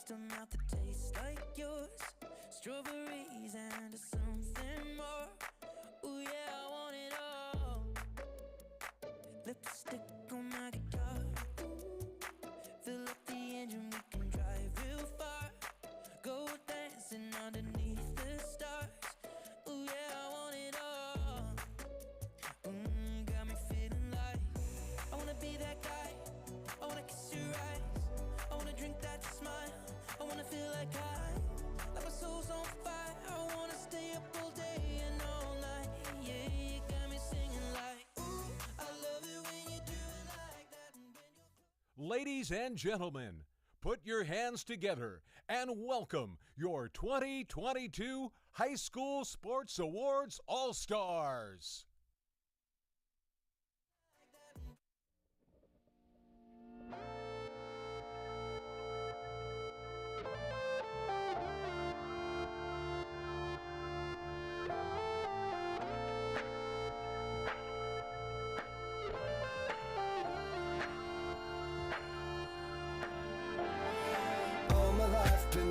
taste a mouth that tastes like yours. Strawberries and something more. Ooh yeah, I want it all. Lipstick on my guitar. Fill up the engine, we can drive real far. Go dancing underneath the stars. Ooh yeah, I want it all. Got me feeling like I wanna be that guy. I wanna kiss your eyes. I wanna drink that smile. I wanna feel like like my soul's on fire. I wanna stay up all day and all night. Yeah, you got me singing like, ooh, I love it when you do it like that. And when you're... Ladies and gentlemen, put your hands together and welcome your 2022 High School Sports Awards All-Stars.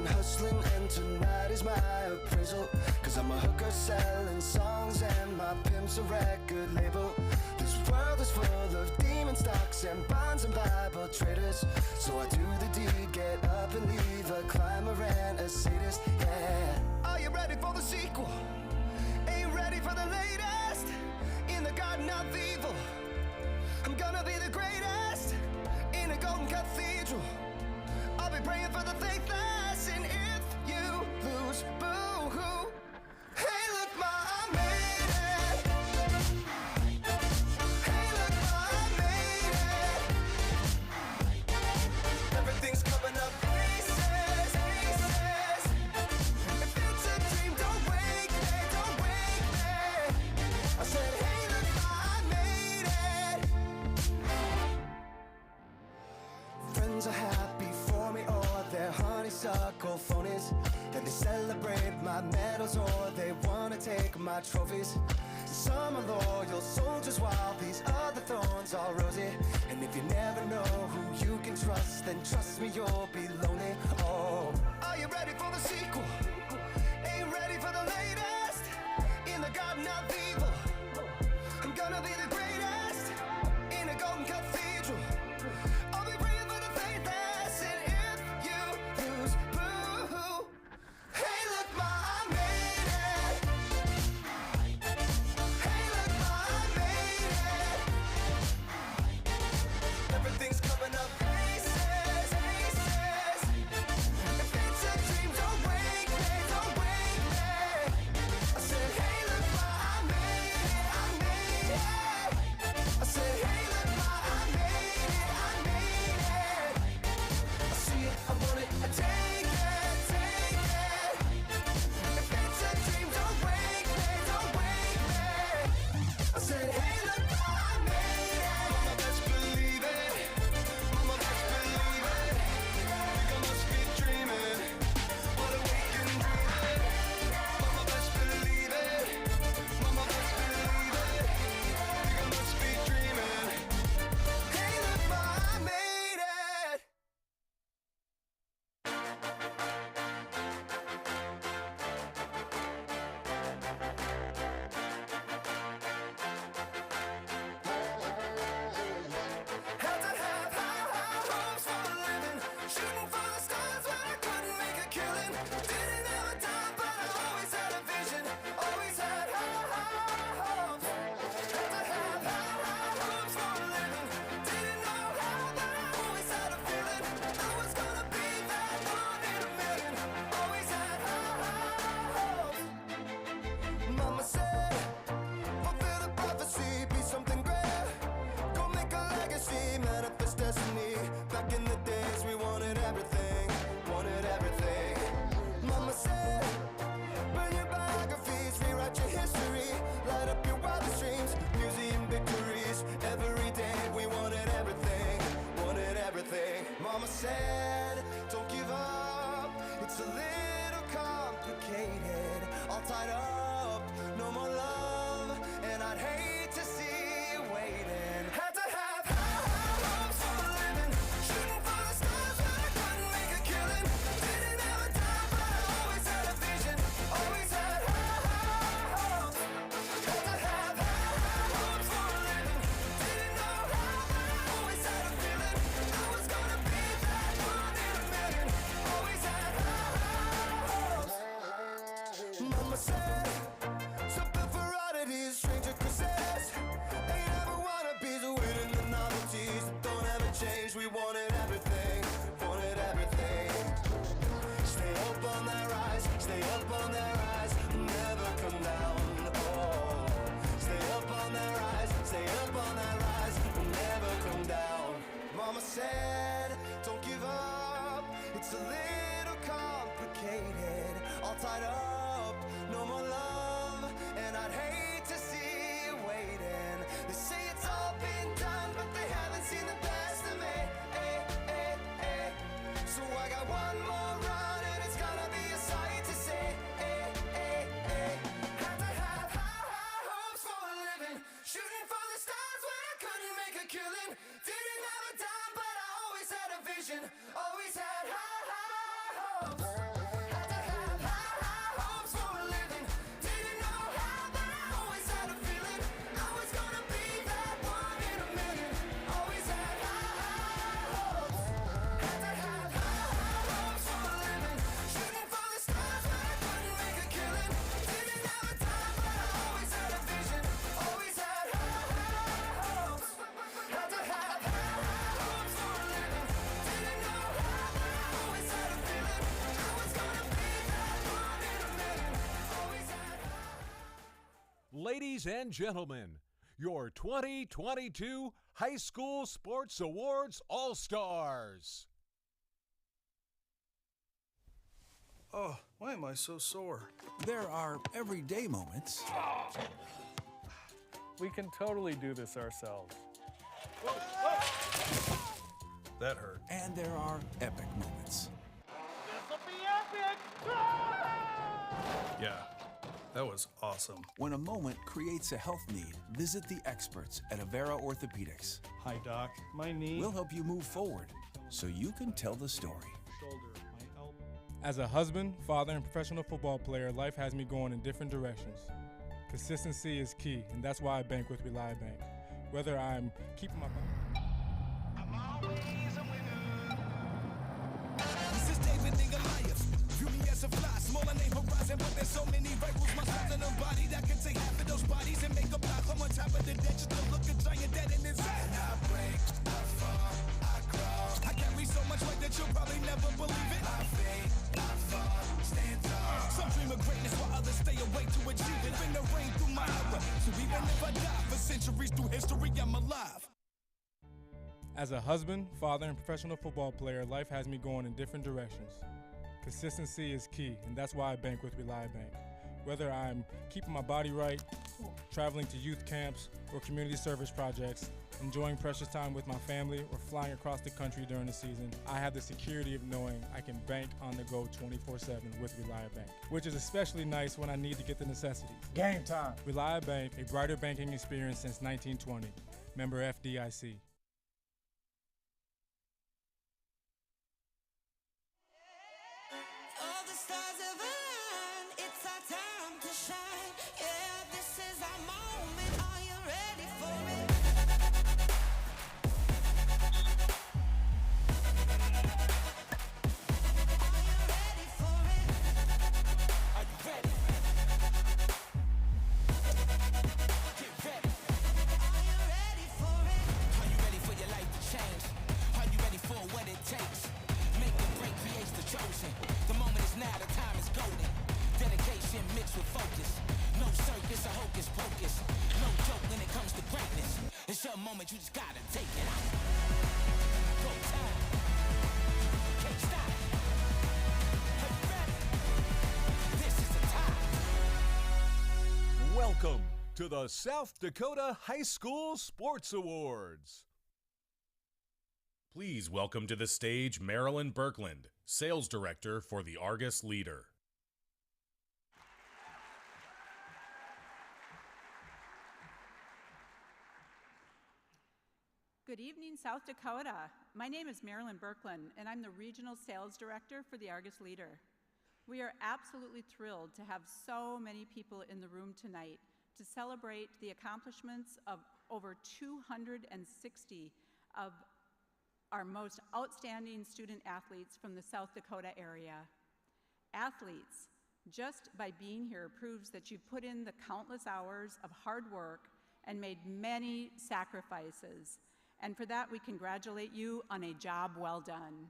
Hustling and tonight is my appraisal. Cause I'm a hooker selling songs and my pimp's a record label. This world is full of demon stocks and bonds and Bible traders. So I do the deed, get up and leave a climber and a sadist, yeah. Are you ready for the sequel? Ain't ready for the latest? In the garden of evil, I'm gonna be the greatest. In a golden cathedral, I'll be praying for the faithless, and if you lose, boo-hoo. Hey, look, ma, I made it. Hey, look, ma, I made it. Everything's coming up aces, aces. If it's a dream, don't wake me, don't wake me. I said, hey, look, ma, I made it. Friends are happy for me, or they're honeysuckle phonies. Then they celebrate my medals, or they wanna take my trophies. Some are loyal soldiers, while these other thorns are rosy. And if you never know who you can trust, then trust me, you'll be lonely. Oh, are you ready for the sequel? Ain't ready for the latest? In the garden of evil, I'm gonna be the greatest. In a golden cathedral, I'll be praying for the faithless, and if you lose, boo-hoo. Hey, look, ma, I made it. Hey, look, ma, I made it. Everything's coming up aces, aces. If it's a dream, don't wake me, don't wake me. I said, hey, look, ma, I made it, I made it. I said, hey, look, ma, I made it, I made it. I see it, I want it, I take it, take it. If it's a dream, don't wake me, don't wake me. I said, hey, look, ma, I made it. Mama, best believe it. Mama, best believe it. Think I must be dreaming. What a weekend dreaming. Mama, best believe it. Mama, best believe it. Think I must be dreaming. Hey, look, ma, I made it. Had to have high hopes for a living, shooting for the stars when I couldn't make a killing. Didn't have a dime, but I always had a vision, always had high hopes. Had to have high hopes for a living, didn't know how, but I always had a feeling I was gonna be that one in a million. Always had high hopes. Mama said, fulfill the prophecy, be something great. Go make a legacy, manifest destiny. Back in the days, we wanted everything, wanted everything. Mama said, burn your biographies, rewrite your history, light up your wildest dreams, museum victories. Every day, we wanted everything, wanted everything. Mama said, don't give up, it's a little complicated, all tied up, no more love, and I'd hate to see you waiting. Had to have high hopes for a living, shooting for the stars when I couldn't make a killing. Mama said, something for oddities, stranger kisses. Ain't ever wanna be the winning the novelties that don't ever change. We wanted everything, wanted everything. Stay up on that rise, stay up on that rise, never come down. Oh, stay up on that rise, stay up on that rise, never come down. Mama said, don't give up, it's a little complicated, all tied up, no more love, and I'd hate to see you waiting. They say it's all been done, but they haven't seen the best of me. So I got one more run, and it's gonna be a sight to see. Had to have high hopes for a living, shooting for the stars when I couldn't make a killing. Didn't have a dime, but I always had a vision, always had high hopes. Had to have high hopes for a living, didn't know how, but I always had a feeling I was gonna be that one in a million. Always had high hopes. Had to have high hopes for a living, shooting for the stars when I couldn't make a killing. Didn't have a dime, but I always had a vision, always had high hopes. Had to have high hopes for a living, didn't know how, but I always had a feeling I was gonna be that one in a million. Always had Ladies and gentlemen, your 2022 High School Sports Awards All-Stars. Oh, why am I so sore? There are everyday moments We can totally do this ourselves. That hurt. and there are epic moments. Yeah, that was awesome. When a moment creates a health need, visit the experts at Avera Orthopedics. Hi, Doc. My knee. We'll help you move forward so you can tell the story. Shoulder. My elbow. As a husband, father, and professional football player, life has me going in different directions. Consistency is key, and that's why I bank with Rely Bank. Whether I'm keeping my... This is David and Goliath. View me as a fly, smaller name horizon, but there's so many rifles. My son's in a body that can take half of those bodies and make a block. I'm on top of the dead, just to look a giant dead in his eye. And I break, I fall, I crawl. I carry so much weight that you'll probably never believe it. I fade, I fall, stand tall. Some dream of greatness while others stay awake to achieve it. Bring the rain through my era, so even if I die for centuries through history, I'm alive. As a husband, father, and professional football player, life has me going in different directions. Consistency is key, and that's why I bank with Rely Bank. Whether I'm keeping my body right, traveling to youth camps or community service projects, enjoying precious time with my family, or flying across the country during the season, I have the security of knowing I can bank on the go 24/7 with Rely Bank, which is especially nice when I need to get the necessities. Game time. Rely Bank, a brighter banking experience since 1920. Member FDIC. All the stars have aligned, it's our time to shine. Yeah, this is our moment. Are you ready for it? Are you ready for it? Are you ready? Get ready. Are you ready for it? Are you ready for your life to change? Are you ready for what it takes? Make the break creates the chosen. The moment is now, the time is golden. Dedication mixed with focus. No circus or hocus pocus. No joke when it comes to greatness. It's your moment, you just gotta take it out. Go time. Can't stop. Are you ready? This is the time. Welcome to the South Dakota High School Sports Awards. Please welcome to the stage Marilyn Birkland, Sales Director for the Argus Leader. Good evening, South Dakota. My name is Marilyn Birkland, and I'm the Regional Sales Director for the Argus Leader. We are absolutely thrilled to have so many people in the room tonight to celebrate the accomplishments of over 260 of our most outstanding student athletes from the South Dakota area. Athletes, Just by being here proves that you've put in the countless hours of hard work and made many sacrifices. And for that, we congratulate you on a job well done.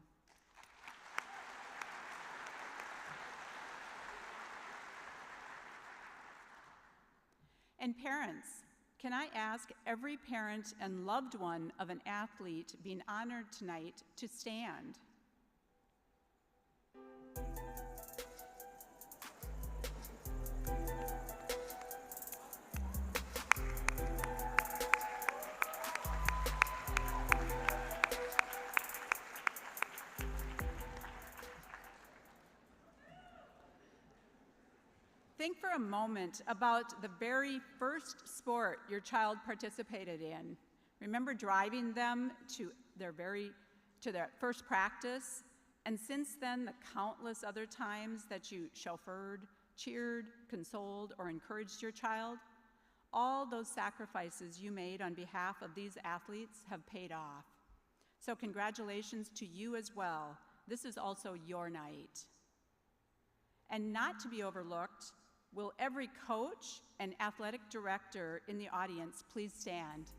And parents, can I ask every parent and loved one of an athlete being honored tonight to stand? Think for a moment about the very first sport your child participated in. Remember driving them to their first practice, and since then, the countless other times that you chauffeured, cheered, consoled, or encouraged your child. All those sacrifices you made on behalf of these athletes have paid off. So congratulations to you as well. This is also your night. And not to be overlooked, will every coach and athletic director in the audience please stand?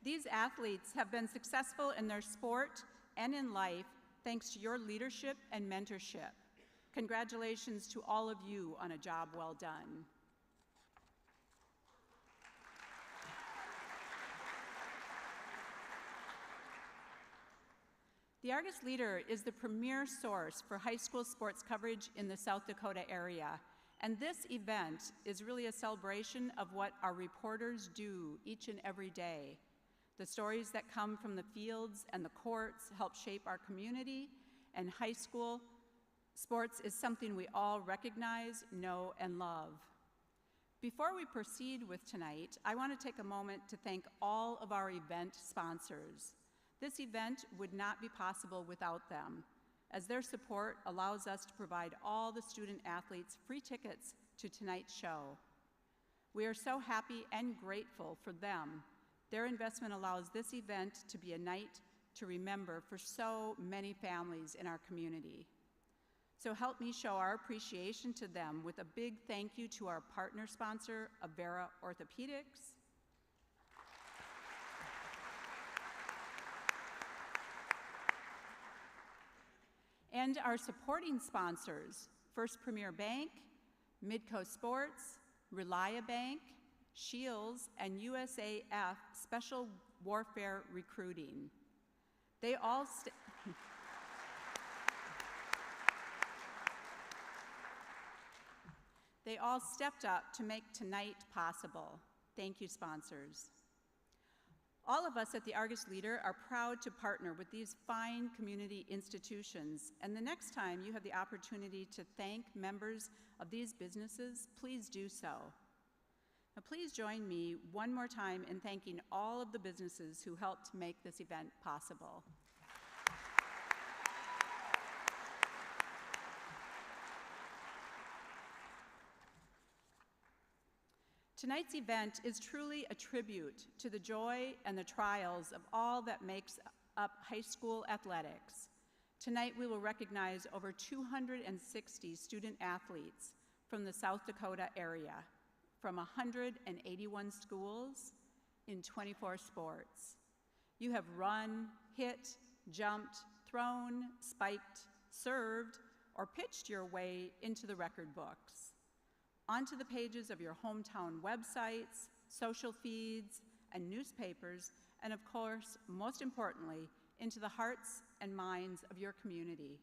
These athletes have been successful in their sport and in life thanks to your leadership and mentorship. Congratulations to all of you on a job well done. The Argus Leader is the premier source for high school sports coverage in the South Dakota area, and this event is really a celebration of what our reporters do each and every day. The stories that come from the fields and the courts help shape our community, and high school sports is something we all recognize, know, and love. Before we proceed with tonight, I want to take a moment to thank all of our event sponsors. This event would not be possible without them, as their support allows us to provide all the student athletes free tickets to tonight's show. We are so happy and grateful for them. Their investment allows this event to be a night to remember for so many families in our community. So help me show our appreciation to them with a big thank you to our partner sponsor, Avera Orthopedics, and our supporting sponsors, First Premier Bank, Midco Sports, Relia Bank, Shields, and USAF Special Warfare Recruiting. They all stepped up to make tonight possible. Thank you, sponsors. All of us at the Argus Leader are proud to partner with these fine community institutions, and the next time you have the opportunity to thank members of these businesses, please do so. Now, please join me one more time in thanking all of the businesses who helped make this event possible. Tonight's event is truly a tribute to the joy and the trials of all that makes up high school athletics. Tonight we will recognize over 260 student athletes from the South Dakota area, from 181 schools in 24 sports. You have run, hit, jumped, thrown, spiked, served, or pitched your way into the record books, onto the pages of your hometown websites, social feeds, and newspapers, and of course, most importantly, into the hearts and minds of your community.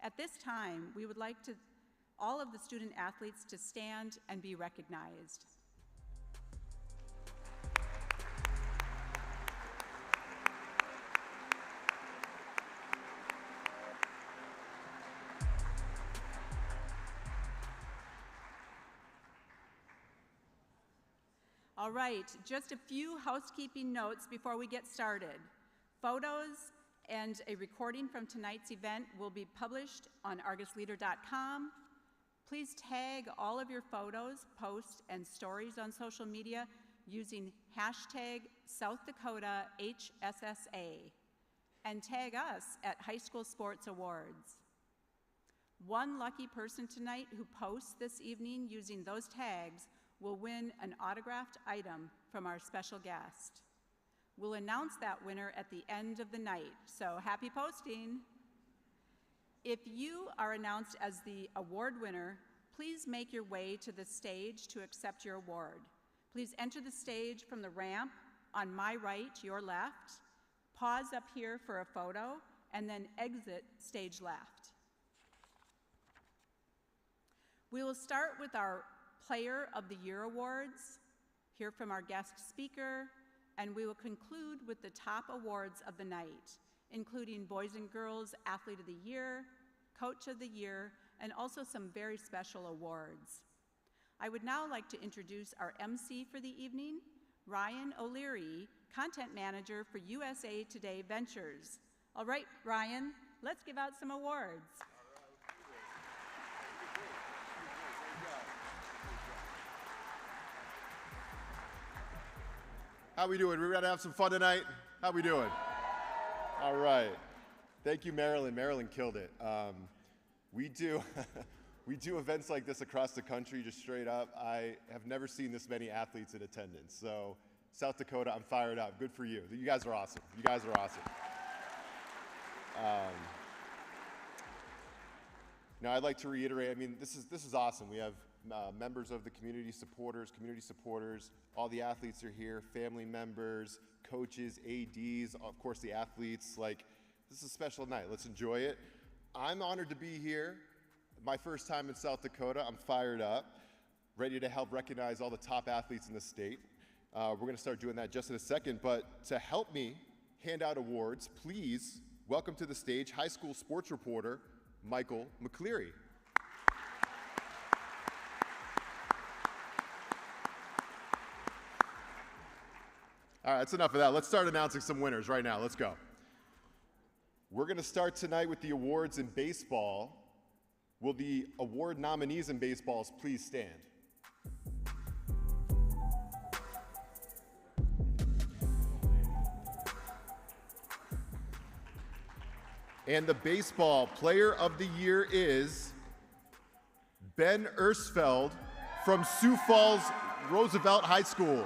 At this time, we would like all of the student athletes to stand and be recognized. All right, just a few housekeeping notes before we get started. Photos and a recording from tonight's event will be published on argusleader.com. Please tag all of your photos, posts, and stories on social media using hashtag South Dakota HSSA and tag us at High School Sports Awards. One lucky person tonight who posts this evening using those tags will win an autographed item from our special guest. We'll announce that winner at the end of the night, so happy posting. If you are announced as the award winner, please make your way to the stage to accept your award. Please enter the stage from the ramp on my right, your left, pause up here for a photo, and then exit stage left. We will start with our Player of the Year awards, hear from our guest speaker, and we will conclude with the top awards of the night, including Boys and Girls Athlete of the Year, Coach of the Year, and also some very special awards. I would now like to introduce our MC for the evening, Ryan O'Leary, Content Manager for USA Today Ventures. All right, Ryan, let's give out some awards. How we doing? We ready to have some fun tonight? How we doing? All right. Thank you, Marilyn. Marilyn killed it. We do events like this across the country, just straight up. I have never seen this many athletes in attendance. So, South Dakota, I'm fired up. Good for you. You guys are awesome. You guys are awesome. Now, I'd like to reiterate. I mean, this is awesome. We have members of the community supporters, all the athletes are here, family members, coaches, ADs, of course the athletes. Like, this is a special night. Let's enjoy it. I'm honored to be here. My first time in South Dakota. I'm fired up, ready to help recognize all the top athletes in the state. We're going to start doing that just in a second, but to help me hand out awards, please welcome to the stage high school sports reporter Michael McCleary. All right, that's enough of that. Let's start announcing some winners right now. Let's go. We're going to start tonight with the awards in baseball. Will the award nominees in baseballs please stand? And the baseball player of the year is Ben Ersfeld from Sioux Falls Roosevelt High School.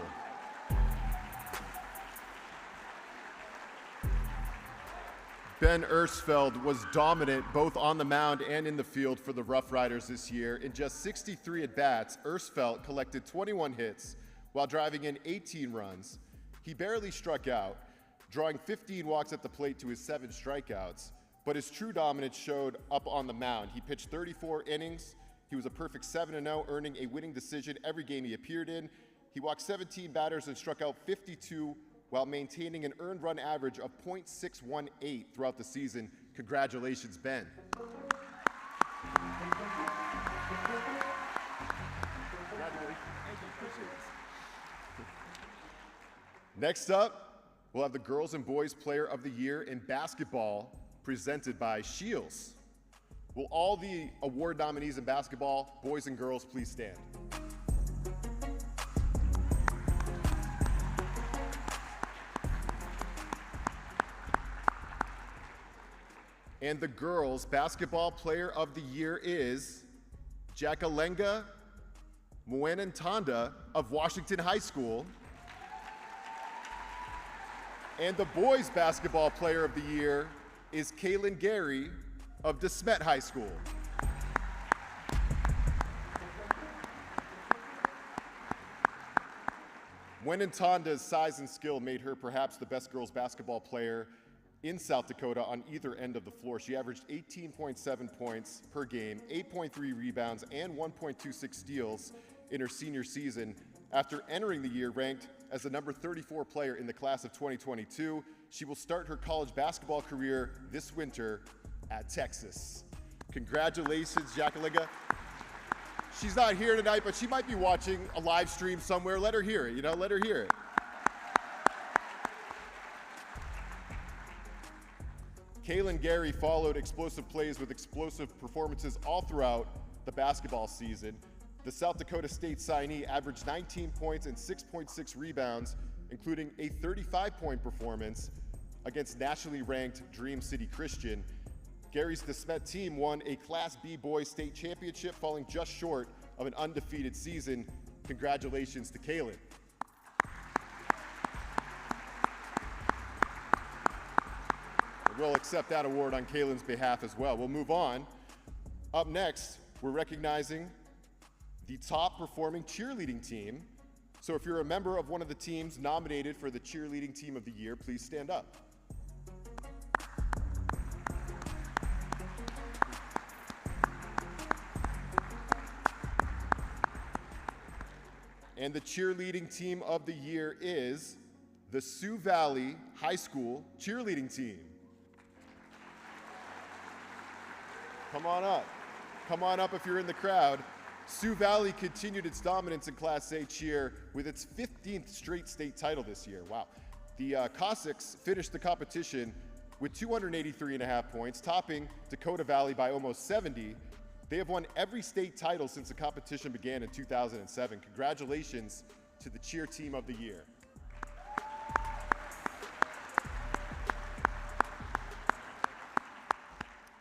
Ben Ersfeld was dominant both on the mound and in the field for the Rough Riders this year. In just 63 at-bats, Ersfeld collected 21 hits while driving in 18 runs. He barely struck out, drawing 15 walks at the plate to his 7 strikeouts, but his true dominance showed up on the mound. He pitched 34 innings. He was a perfect 7-0, earning a winning decision every game he appeared in. He walked 17 batters and struck out 52 while maintaining an earned run average of .618 throughout the season. Congratulations, Ben. Next up, we'll have the Girls and Boys Player of the Year in basketball, presented by Shields. Will all the award nominees in basketball, boys and girls, please stand? And the girls' basketball player of the year is Jakalenga Muenantanda of Washington High School. And the boys' basketball player of the year is Kaylin Gary of DeSmet High School. Muenantanda's size and skill made her perhaps the best girls' basketball player in South Dakota on either end of the floor. She averaged 18.7 points per game, 8.3 rebounds, and 1.26 steals in her senior season. After entering the year ranked as the number 34 player in the class of 2022, she will start her college basketball career this winter at Texas. Congratulations, Jakalenga. She's not here tonight, but she might be watching a live stream somewhere. Let her hear it, let her hear it. Kaylin Gary followed explosive plays with explosive performances all throughout the basketball season. The South Dakota State signee averaged 19 points and 6.6 rebounds, including a 35-point performance against nationally ranked Dream City Christian. Gary's DeSmet team won a Class B boys state championship, falling just short of an undefeated season. Congratulations to Kaylin. We'll accept that award on Kaylin's behalf as well. We'll move on. Up next, we're recognizing the top performing cheerleading team. So if you're a member of one of the teams nominated for the cheerleading team of the year, please stand up. And the cheerleading team of the year is the Sioux Valley High School cheerleading team. Come on up. Come on up if you're in the crowd. Sioux Valley continued its dominance in Class A cheer with its 15th straight state title this year. Wow. The Cossacks finished the competition with 283.5 points, topping Dakota Valley by almost 70. They have won every state title since the competition began in 2007. Congratulations to the cheer team of the year.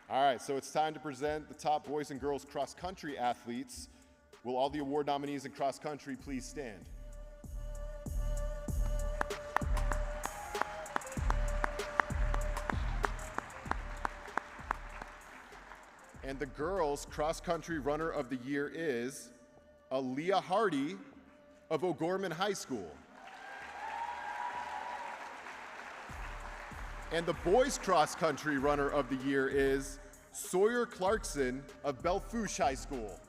All right, so it's time to present the top boys and girls cross country athletes. Will all the award nominees in cross country please stand? And the girls cross country runner of the year is Aaliyah Hardy of O'Gorman High School. And the boys cross country runner of the year is Sawyer Clarkson of Belfouche High School.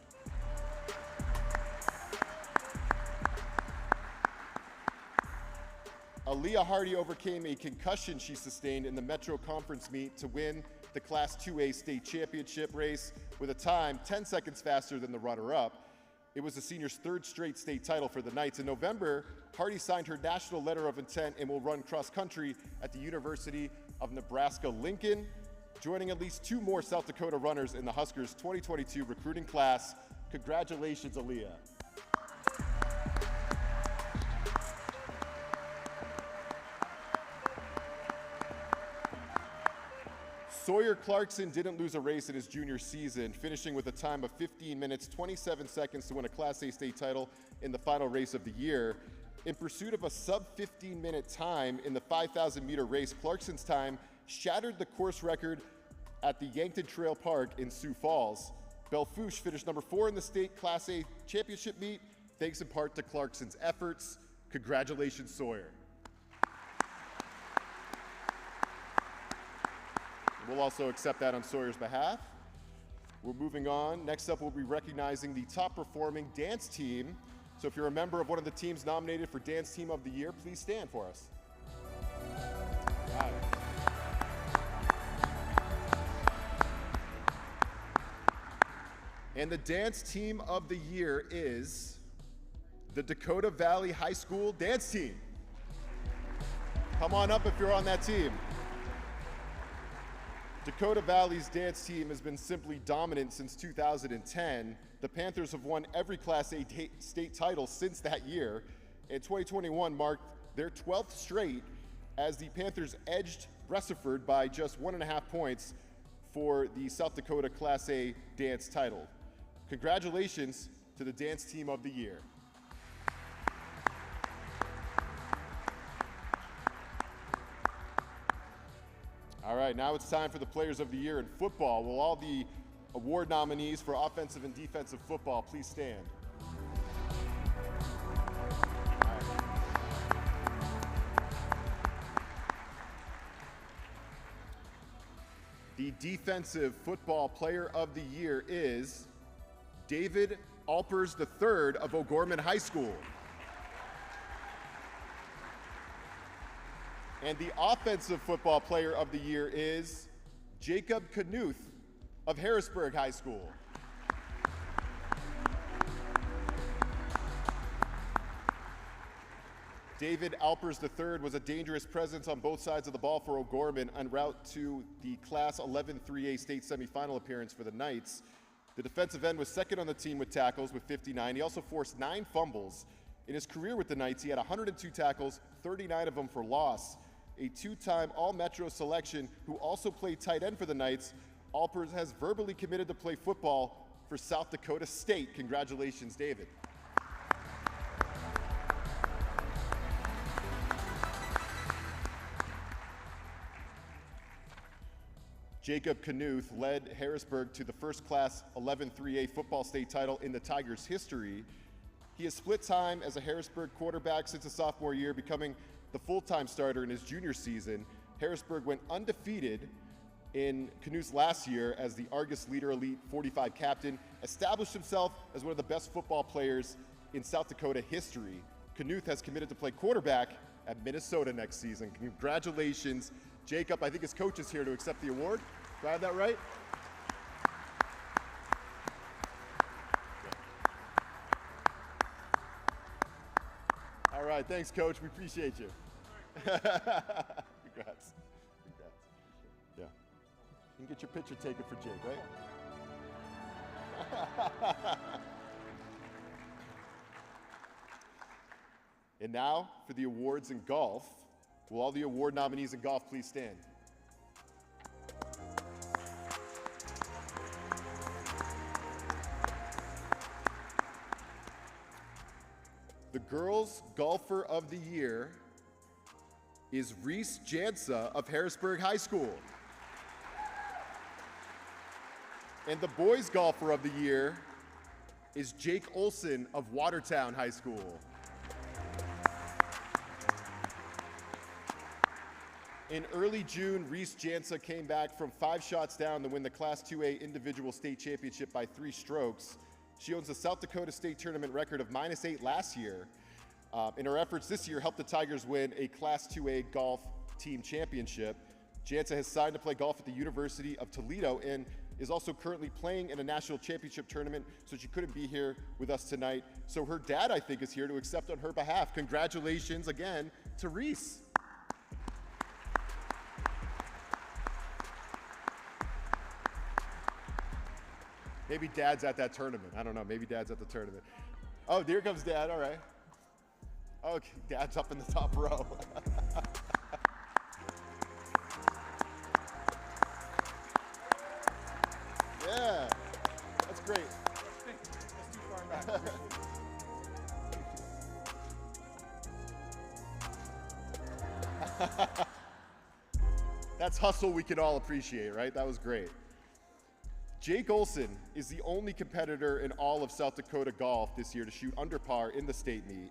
Aaliyah Hardy overcame a concussion she sustained in the Metro Conference meet to win the Class 2A state championship race with a time 10 seconds faster than the runner-up. It was the senior's third straight state title for the Knights. In November, Hardy signed her national letter of intent and will run cross country at the University of Nebraska-Lincoln, joining at least 2 more South Dakota runners in the Huskers 2022 recruiting class. Congratulations, Aaliyah. Sawyer Clarkson didn't lose a race in his junior season, finishing with a time of 15 minutes, 27 seconds to win a Class A state title in the final race of the year. In pursuit of a sub-15-minute time in the 5,000-meter race, Clarkson's time shattered the course record at the Yankton Trail Park in Sioux Falls. Belfouche finished number 4 in the state Class A championship meet, thanks in part to Clarkson's efforts. Congratulations, Sawyer. We'll also accept that on Sawyer's behalf. We're moving on. Next up, we'll be recognizing the top performing dance team. So if you're a member of one of the teams nominated for Dance Team of the Year, please stand for us. Got it. And the Dance Team of the Year is the Dakota Valley High School Dance Team. Come on up if you're on that team. Dakota Valley's dance team has been simply dominant since 2010. The Panthers have won every Class A state title since that year, and 2021 marked their 12th straight as the Panthers edged Bressiford by just 1.5 points for the South Dakota Class A dance title. Congratulations to the Dance Team of the Year. All right, now it's time for the Players of the Year in football. Will all the award nominees for offensive and defensive football please stand? The Defensive Football Player of the Year is David Alpers III of O'Gorman High School. And the Offensive Football Player of the Year is Jacob Knuth of Harrisburg High School. David Alpers III was a dangerous presence on both sides of the ball for O'Gorman en route to the Class 11 3A state semifinal appearance for the Knights. The defensive end was second on the team with tackles with 59. He also forced 9 fumbles. In his career with the Knights, he had 102 tackles, 39 of them for loss. A 2-time All-Metro selection who also played tight end for the Knights, Alpers has verbally committed to play football for South Dakota State. Congratulations, David. Jacob Knuth led Harrisburg to the first-class 11-3A football state title in the Tigers' history. He has split time as a Harrisburg quarterback since his sophomore year, becoming the full-time starter in his junior season. Harrisburg went undefeated in Knuth's last year as the Argus Leader Elite 45 captain, established himself as one of the best football players in South Dakota history. Knuth has committed to play quarterback at Minnesota next season. Congratulations, Jacob. I think his coach is here to accept the award. Do I have that right? All right, thanks, Coach. We appreciate you. Congrats. Congrats. Yeah. You can get your picture taken for Jake, right? And now for the awards in golf. Will all the award nominees in golf please stand? The Girls Golfer of the Year is Reese Jansa of Harrisburg High School. And the Boys Golfer of the Year is Jake Olson of Watertown High School. In early June, Reese Jansa came back from 5 shots down to win the Class 2A individual state championship by 3 strokes. She owns a South Dakota State tournament record of -8 last year. In her efforts this year, helped the Tigers win a Class 2A golf team championship. Jansa has signed to play golf at the University of Toledo and is also currently playing in a national championship tournament, so she couldn't be here with us tonight. So her dad, I think, is here to accept on her behalf. Congratulations again to Reese. Maybe Dad's at that tournament. I don't know. Maybe Dad's at the tournament. Oh, here comes Dad. All right. Okay, Dad's up in the top row. Yeah, that's great. That's too far back. That's hustle we can all appreciate, right? That was great. Jake Olson is the only competitor in all of South Dakota golf this year to shoot under par in the state meet.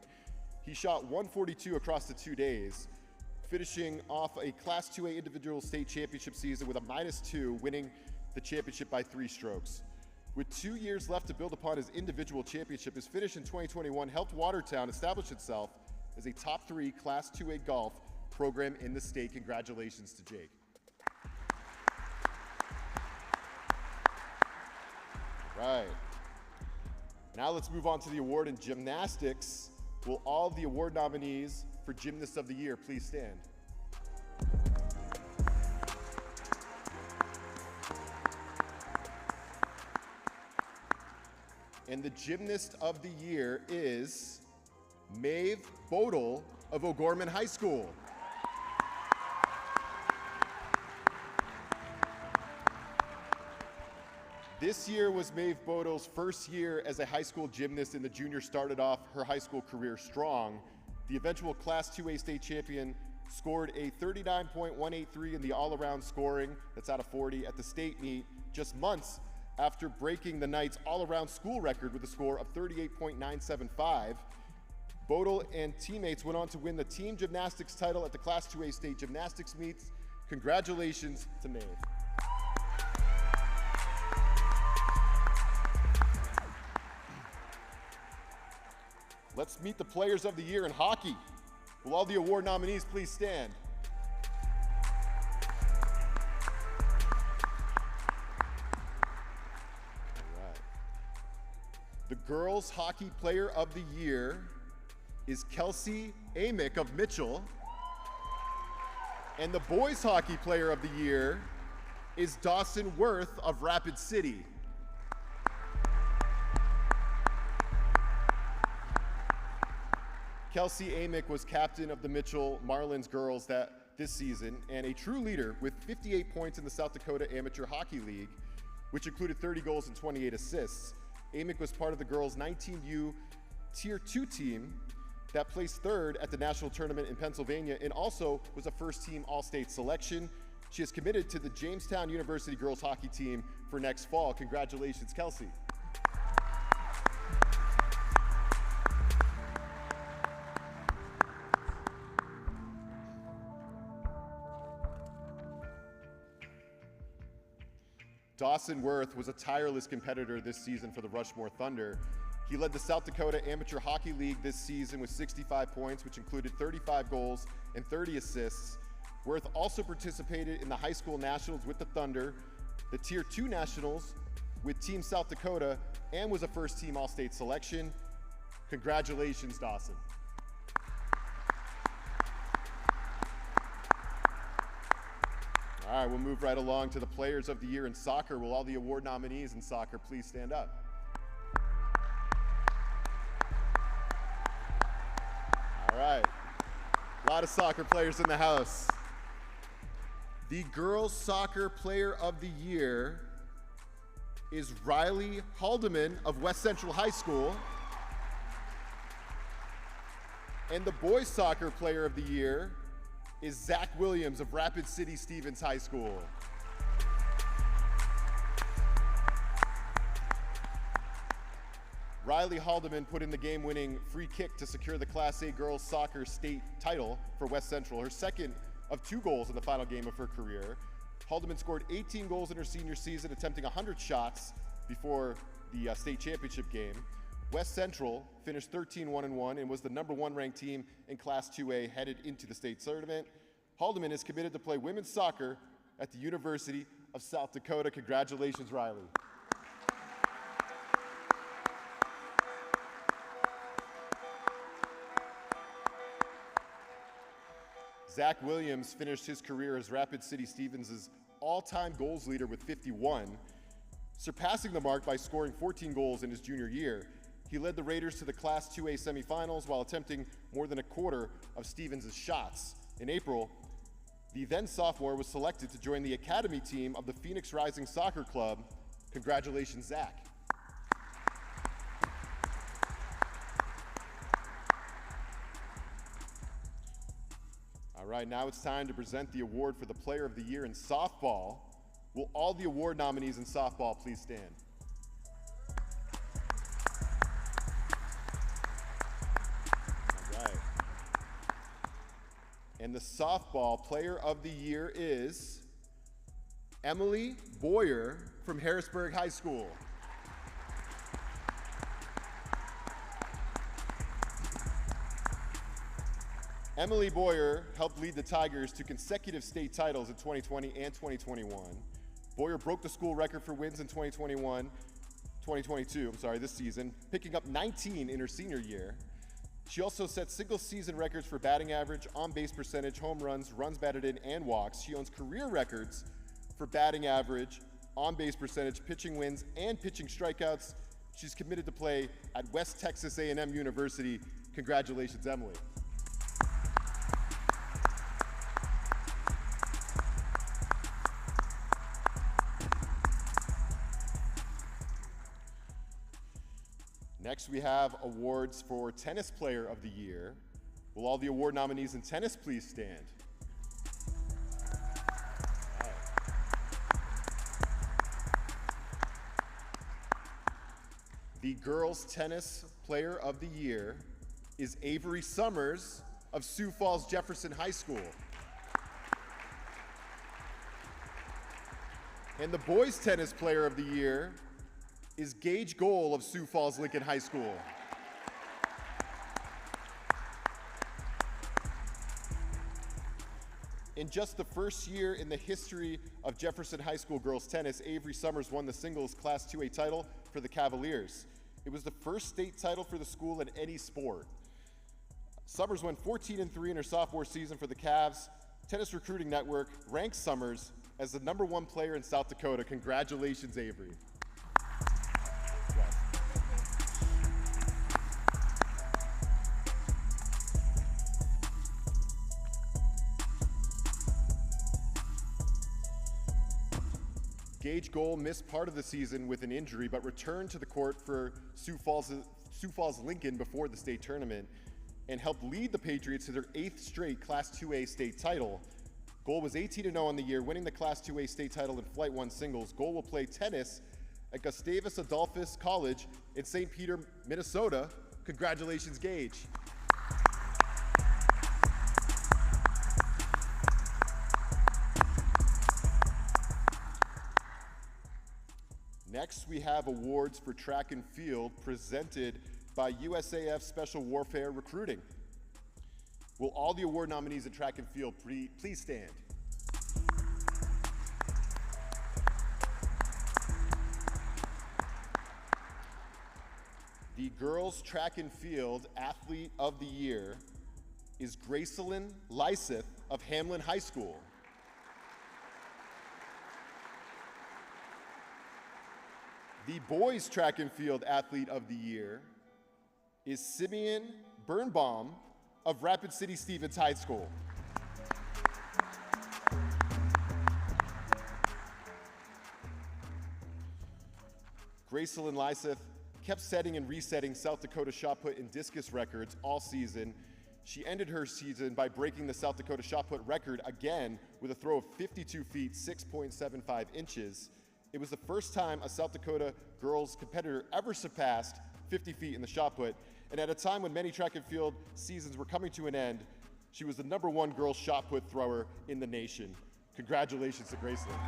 He shot 142 across the 2 days, finishing off a Class 2A individual state championship season with a -2, winning the championship by 3 strokes. With 2 years left to build upon his individual championship, his finish in 2021 helped Watertown establish itself as a top 3 Class 2A golf program in the state. Congratulations to Jake. Right. Now let's move on to the award in gymnastics. Will all the award nominees for Gymnast of the Year please stand? And the Gymnast of the Year is Maeve Bodel of O'Gorman High School. This year was Maeve Bodel's first year as a high school gymnast, and the junior started off her high school career strong. The eventual Class 2A state champion scored a 39.183 in the all-around scoring, that's out of 40, at the state meet just months after breaking the Knights all-around school record with a score of 38.975. Bodel and teammates went on to win the team gymnastics title at the Class 2A state gymnastics meets. Congratulations to Maeve. Let's meet the players of the year in hockey. Will all the award nominees please stand? All right. The girls hockey player of the year is Kelsey Amick of Mitchell. And the boys hockey player of the year is Dawson Worth of Rapid City. Kelsey Amick was captain of the Mitchell Marlins girls this season and a true leader with 58 points in the South Dakota Amateur Hockey League, which included 30 goals and 28 assists. Amick was part of the girls' 19U Tier 2 team that placed third at the national tournament in Pennsylvania and also was a first-team All-State selection. She is committed to the Jamestown University girls hockey team for next fall. Congratulations, Kelsey. Dawson Worth was a tireless competitor this season for the Rushmore Thunder. He led the South Dakota Amateur Hockey League this season with 65 points, which included 35 goals and 30 assists. Worth also participated in the high school nationals with the Thunder, the Tier 2 nationals with Team South Dakota, and was a first-team All-State selection. Congratulations, Dawson. All right, we'll move right along to the Players of the Year in soccer. Will all the award nominees in soccer please stand up? All right, a lot of soccer players in the house. The Girls Soccer Player of the Year is Riley Haldeman of West Central High School. And the Boys Soccer Player of the Year is Zach Williams of Rapid City Stevens High School. Riley Haldeman put in the game-winning free kick to secure the Class A girls soccer state title for West Central, her second of 2 goals in the final game of her career. Haldeman scored 18 goals in her senior season, attempting 100 shots before the state championship game. West Central finished 13-1-1 and was the #1 ranked team in Class 2A headed into the state tournament. Haldeman is committed to play women's soccer at the University of South Dakota. Congratulations, Riley. Zach Williams finished his career as Rapid City Stevens' all-time goals leader with 51, surpassing the mark by scoring 14 goals in his junior year. He led the Raiders to the Class 2A semifinals while attempting more than a quarter of Stevens' shots. In April, the then sophomore was selected to join the academy team of the Phoenix Rising Soccer Club. Congratulations, Zach. All right, now it's time to present the award for the Player of the Year in softball. Will all the award nominees in softball please stand? And the softball Player of the Year is Emily Boyer from Harrisburg High School. Emily Boyer helped lead the Tigers to consecutive state titles in 2020 and 2021. Boyer broke the school record for wins in 2022, this season, picking up 19 in her senior year. She also set single-season records for batting average, on-base percentage, home runs, runs batted in, and walks. She owns career records for batting average, on-base percentage, pitching wins, and pitching strikeouts. She's committed to play at West Texas A&M University. Congratulations, Emily. Next, we have awards for Tennis Player of the Year. Will all the award nominees in tennis please stand? Right. The Girls Tennis Player of the Year is Avery Summers of Sioux Falls Jefferson High School. And the Boys Tennis Player of the Year is Gage Goal of Sioux Falls Lincoln High School. In just the first year in the history of Jefferson High School girls tennis, Avery Summers won the singles Class 2A title for the Cavaliers. It was the first state title for the school in any sport. Summers went 14-3 in her sophomore season for the Cavs. Tennis Recruiting Network ranks Summers as the #1 player in South Dakota. Congratulations, Avery. Gage Goal missed part of the season with an injury, but returned to the court for Sioux Falls Lincoln before the state tournament and helped lead the Patriots to their 8th straight Class 2A state title. Goal was 18-0 on the year, winning the Class 2A state title in Flight 1 singles. Goal will play tennis at Gustavus Adolphus College in St. Peter, Minnesota. Congratulations, Gage. Next, we have awards for track and field presented by USAF Special Warfare Recruiting. Will all the award nominees in track and field please stand? The girls track and field athlete of the year is Gracelyn Lyseth of Hamlin High School. The boys track and field athlete of the year is Simeon Birnbaum of Rapid City Stevens High School. Gracelyn Lyseth kept setting and resetting South Dakota shot put and discus records all season. She ended her season by breaking the South Dakota shot put record again with a throw of 52 feet, 6.75 inches. It was the first time a South Dakota girls competitor ever surpassed 50 feet in the shot put, and at a time when many track and field seasons were coming to an end, she was the #1 girls shot put thrower in the nation. Congratulations to Gracelyn.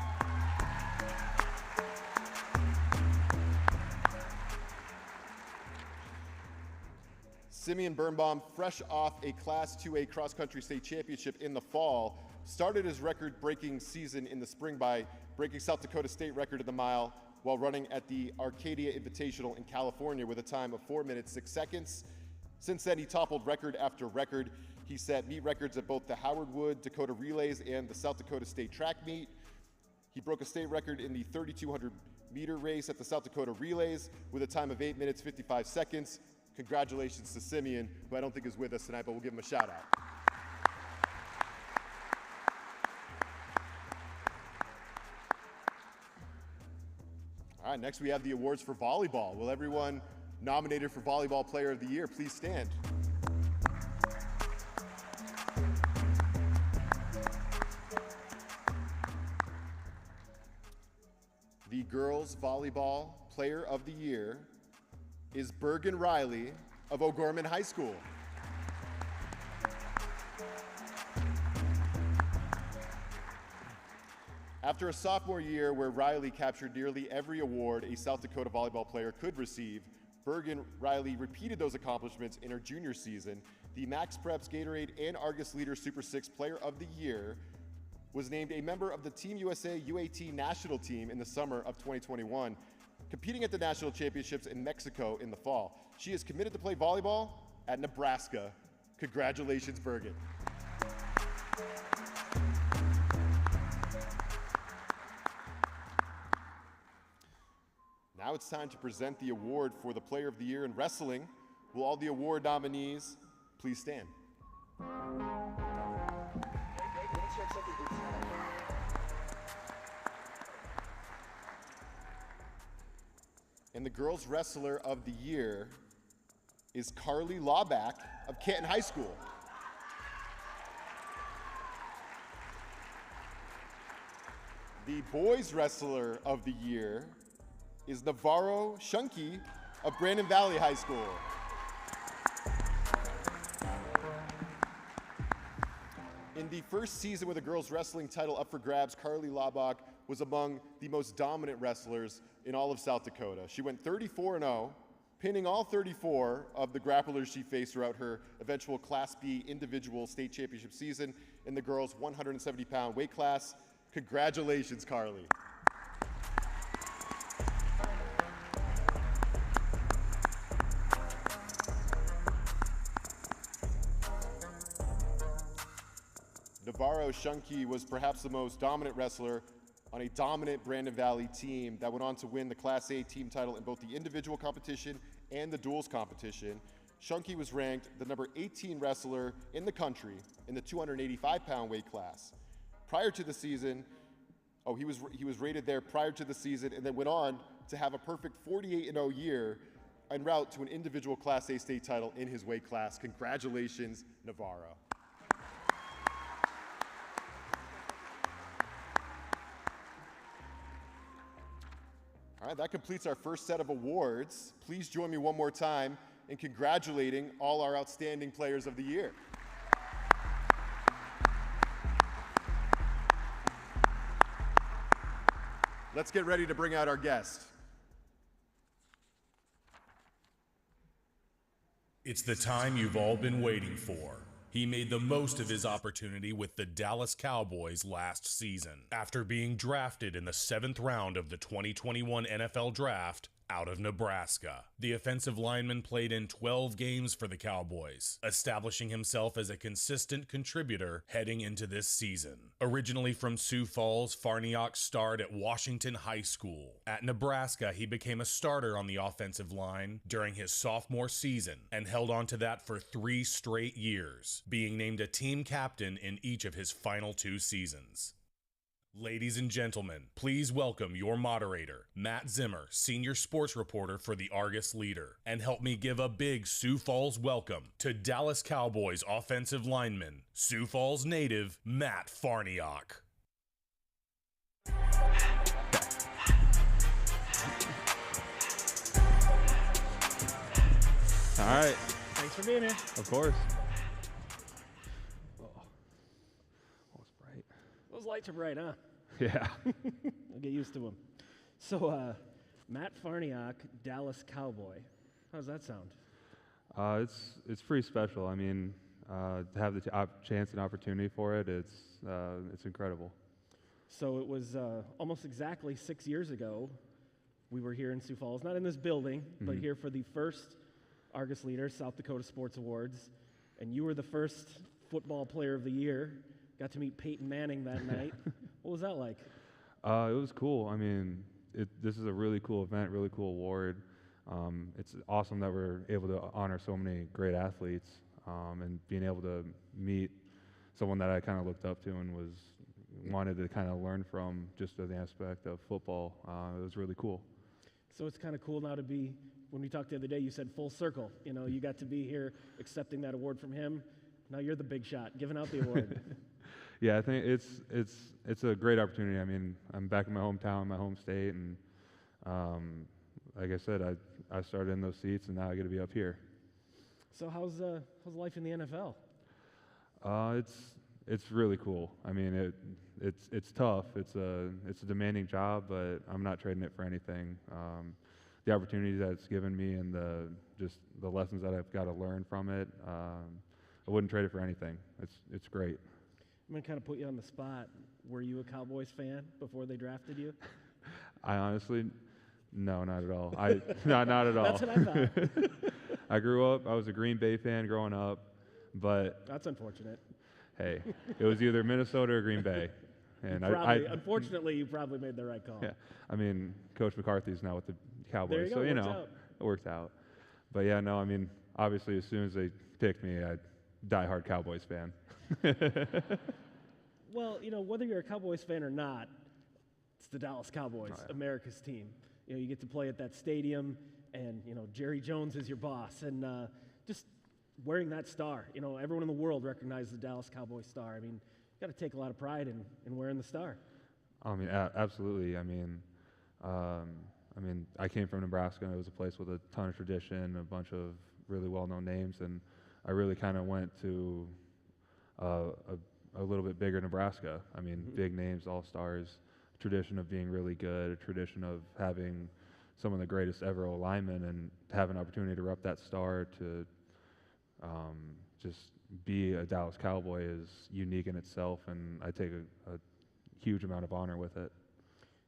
Simeon Birnbaum, fresh off a Class 2A cross-country state championship in the fall, started his record-breaking season in the spring by breaking South Dakota state record of the mile while running at the Arcadia Invitational in California with a time of 4 minutes, 6 seconds. Since then, he toppled record after record. He set meet records at both the Howard Wood Dakota Relays and the South Dakota State Track Meet. He broke a state record in the 3,200 meter race at the South Dakota Relays with a time of 8 minutes, 55 seconds. Congratulations to Simeon, who I don't think is with us tonight, but we'll give him a shout out. All right, next we have the awards for volleyball. Will everyone nominated for Volleyball Player of the Year please stand? The girls volleyball player of the year is Bergen Riley of O'Gorman High School. After a sophomore year where Riley captured nearly every award a South Dakota volleyball player could receive, Bergen Riley repeated those accomplishments in her junior season. The Max Preps Gatorade and Argus Leader Super 6 Player of the Year, was named a member of the Team USA UAT national team in the summer of 2021, competing at the national championships in Mexico in the fall. She is committed to play volleyball at Nebraska. Congratulations, Bergen. Now it's time to present the award for the Player of the Year in Wrestling. Will all the award nominees please stand? And the Girls Wrestler of the Year is Carly Lawback of Canton High School. The Boys Wrestler of the Year is Navarro Shunke of Brandon Valley High School. In the first season with a girls wrestling title up for grabs, Carly Lawback was among the most dominant wrestlers in all of South Dakota. She went 34-0, pinning all 34 of the grapplers she faced throughout her eventual Class B individual state championship season in the girls' 170-pound weight class. Congratulations, Carly. Navarro Shunke was perhaps the most dominant wrestler on a dominant Brandon Valley team that went on to win the Class A team title in both the individual competition and the duels competition. Shunke was ranked the number 18 wrestler in the country in the 285-pound weight class. Prior to the season, Oh, he was rated there prior to the season and then went on to have a perfect 48-0 year en route to an individual Class A state title in his weight class. Congratulations, Navarro. All right, that completes our first set of awards. Please join me one more time in congratulating all our outstanding players of the year. Let's get ready to bring out our guest. It's the time you've all been waiting for. He made the most of his opportunity with the Dallas Cowboys last season, after being drafted in the 7th round of the 2021 NFL Draft out of Nebraska. The offensive lineman played in 12 games for the Cowboys, establishing himself as a consistent contributor heading into this season. Originally from Sioux Falls, Farniok starred at Washington High School. At Nebraska, he became a starter on the offensive line during his sophomore season and held on to that for 3 straight years, being named a team captain in each of his final 2 seasons. Ladies and gentlemen, please welcome your moderator, Matt Zimmer, senior sports reporter for the Argus Leader, and help me give a big Sioux Falls welcome to Dallas Cowboys offensive lineman, Sioux Falls native, Matt Farniok. All right. Thanks for being here. Of course. Oh, it's bright. Those lights are bright, huh? Yeah. I'll get used to them. So, Matt Farniok, Dallas Cowboy. How does that sound? It's pretty special. I mean, to have the chance and opportunity for it, it's incredible. So it was almost exactly 6 years ago. We were here in Sioux Falls, not in this building, but here for the first Argus Leader, South Dakota Sports Awards, and you were the first football player of the year. Got to meet Peyton Manning that night. What was that like? It was cool. I mean, this is a really cool event, really cool award. It's awesome that we're able to honor so many great athletes, and being able to meet someone that I kind of looked up to and wanted to kind of learn from just as an aspect of football. It was really cool. So it's kind of cool now to be, when we talked the other day, you said full circle. You know, you got to be here accepting that award from him. Now you're the big shot, giving out the award. Yeah, I think it's a great opportunity. I mean, I'm back in my hometown, my home state, and like I said, I started in those seats, and now I get to be up here. So how's life in the NFL? It's really cool. I mean, it's tough. It's a demanding job, but I'm not trading it for anything. The opportunities that it's given me and the lessons that I've got to learn from it, I wouldn't trade it for anything. It's great. I'm gonna kind of put you on the spot. Were you a Cowboys fan before they drafted you? I honestly, no, not at all. Not at all. That's what I thought. I was a Green Bay fan growing up, but that's unfortunate. Hey, it was either Minnesota or Green Bay, and unfortunately, you probably made the right call. Yeah, I mean, Coach McCarthy's now with the Cowboys, so it worked out. But yeah, no, I mean, obviously, as soon as they picked me, I diehard Cowboys fan. Well, whether you're a Cowboys fan or not, it's the Dallas Cowboys, America's team. You get to play at that stadium, and Jerry Jones is your boss, and just wearing that star. Everyone in the world recognizes the Dallas Cowboys star. I mean, you got to take a lot of pride in wearing the star. I mean, absolutely. I mean, I came from Nebraska, and it was a place with a ton of tradition, a bunch of really well-known names, and I really kind of went to a little bit bigger Nebraska. I mean, big names, all-stars, tradition of being really good, a tradition of having some of the greatest ever linemen, and to have an opportunity to rep that star to just be a Dallas Cowboy is unique in itself, and I take a huge amount of honor with it.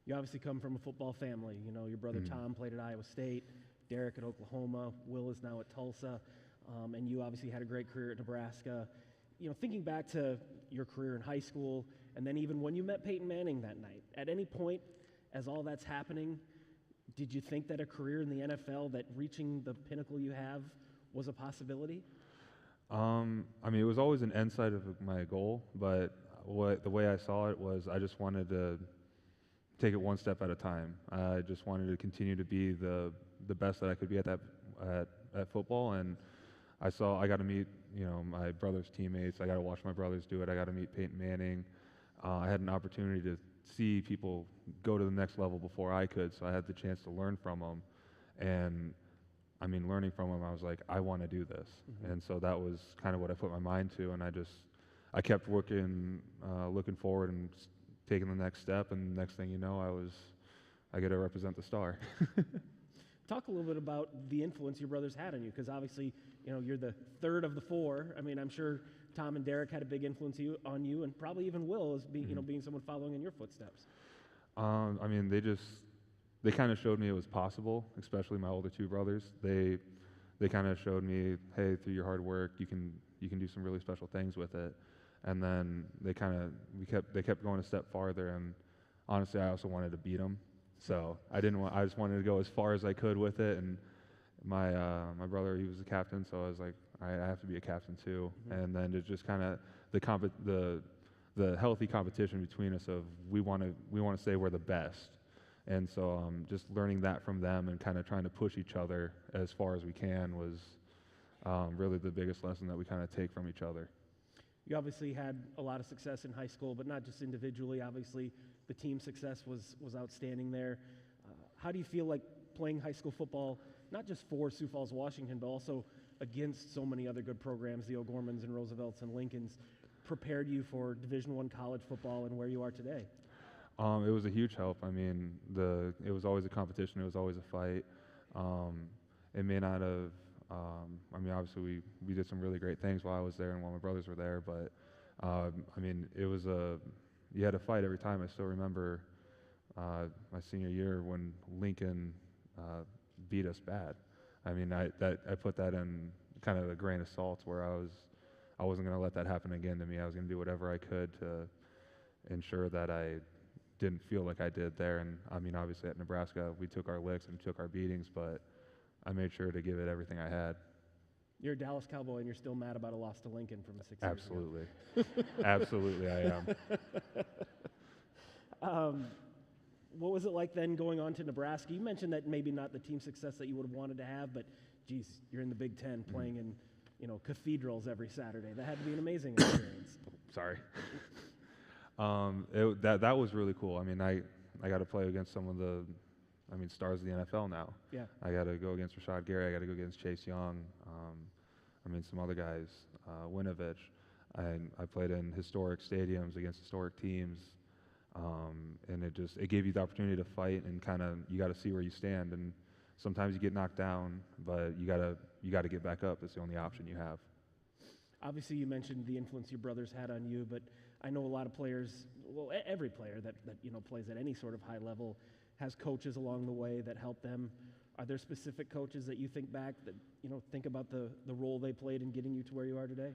You obviously come from a football family. Your brother Tom played at Iowa State, Derek at Oklahoma, Will is now at Tulsa, and you obviously had a great career at Nebraska. Thinking back to your career in high school, and then even when you met Peyton Manning that night, at any point as all that's happening, did you think that a career in the NFL, that reaching the pinnacle you have, was a possibility? I mean, it was always an end sight of my goal, but the way I saw it was I just wanted to take it one step at a time. I just wanted to continue to be the best that I could be at football, and I got to meet, my brother's teammates. I got to watch my brothers do it. I got to meet Peyton Manning. I had an opportunity to see people go to the next level before I could, so I had the chance to learn from them. And I mean, learning from them, I was like, I want to do this. And so that was kind of what I put my mind to, and I kept working, looking forward and taking the next step, and next thing you know, I get to represent the Star. Talk a little bit about the influence your brothers had on you, because obviously, you're the third of the four. I mean, I'm sure Tom and Derek had a big influence on you, and probably even Will as being someone following in your footsteps. I mean, they kind of showed me it was possible, especially my older two brothers. They kind of showed me, hey, through your hard work, you can do some really special things with it. And then they kept going a step farther, and honestly, I also wanted to beat them. So I just wanted to go as far as I could with it. And my brother, he was the captain, so I was like, I have to be a captain too. And then it's just kind of the healthy competition between us of we want to say we're the best. And so just learning that from them and kind of trying to push each other as far as we can was really the biggest lesson that we kind of take from each other. You obviously had a lot of success in high school, but not just individually. Obviously, the team success was outstanding there. How do you feel like playing high school football, not just for Sioux Falls, Washington, but also against so many other good programs, the O'Gormans and Roosevelts and Lincolns, prepared you for Division I college football and where you are today? It was a huge help. I mean, it was always a competition. It was always a fight. It may not have. I mean, obviously we did some really great things while I was there and while my brothers were there. But I mean, you had to fight every time. I still remember my senior year when Lincoln beat us bad. I mean, I put that in kind of a grain of salt where I wasn't going to let that happen again to me. I was going to do whatever I could to ensure that I didn't feel like I did there. And I mean, obviously at Nebraska, we took our licks and took our beatings, but I made sure to give it everything I had. You're a Dallas Cowboy, and you're still mad about a loss to Lincoln from 6 years Absolutely. Absolutely, I am. What was it like then going on to Nebraska? You mentioned that maybe not the team success that you would have wanted to have, but geez, you're in the Big Ten playing in cathedrals every Saturday. That had to be an amazing experience. Sorry. That was really cool. I mean, I got to play against some of the stars of the NFL now. Yeah. I got to go against Rashad Gary. I got to go against Chase Young. Some other guys, Winovich. I played in historic stadiums against historic teams, and it gave you the opportunity to fight and you got to see where you stand. And sometimes you get knocked down, but you got to get back up. It's the only option you have. Obviously, you mentioned the influence your brothers had on you, but I know a lot of players. Well, every player that plays at any sort of high level has coaches along the way that help them. Are there specific coaches that you think back that think about the role they played in getting you to where you are today?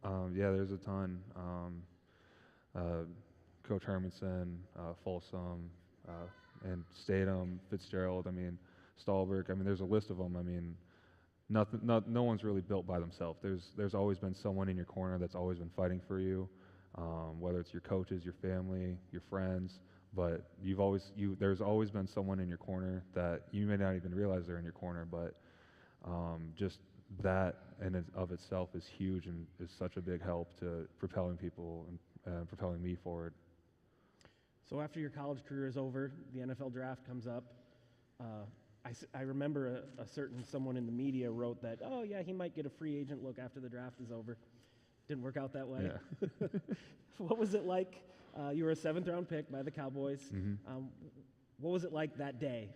Yeah, there's a ton. Coach Hermanson, Folsom, and Statham, Fitzgerald. Stolberg. There's a list of them. No one's really built by themselves. There's always been someone in your corner that's always been fighting for you, whether it's your coaches, your family, your friends. But there's always been someone in your corner that you may not even realize they're in your corner, but just that in of itself is huge and is such a big help to propelling people and propelling me forward. So after your college career is over, the NFL draft comes up. I remember a certain someone in the media wrote that, oh yeah, he might get a free agent look after the draft is over. Didn't work out that way. Yeah. What was it like? You were a 7th round pick by the Cowboys. Mm-hmm. What was it like that day?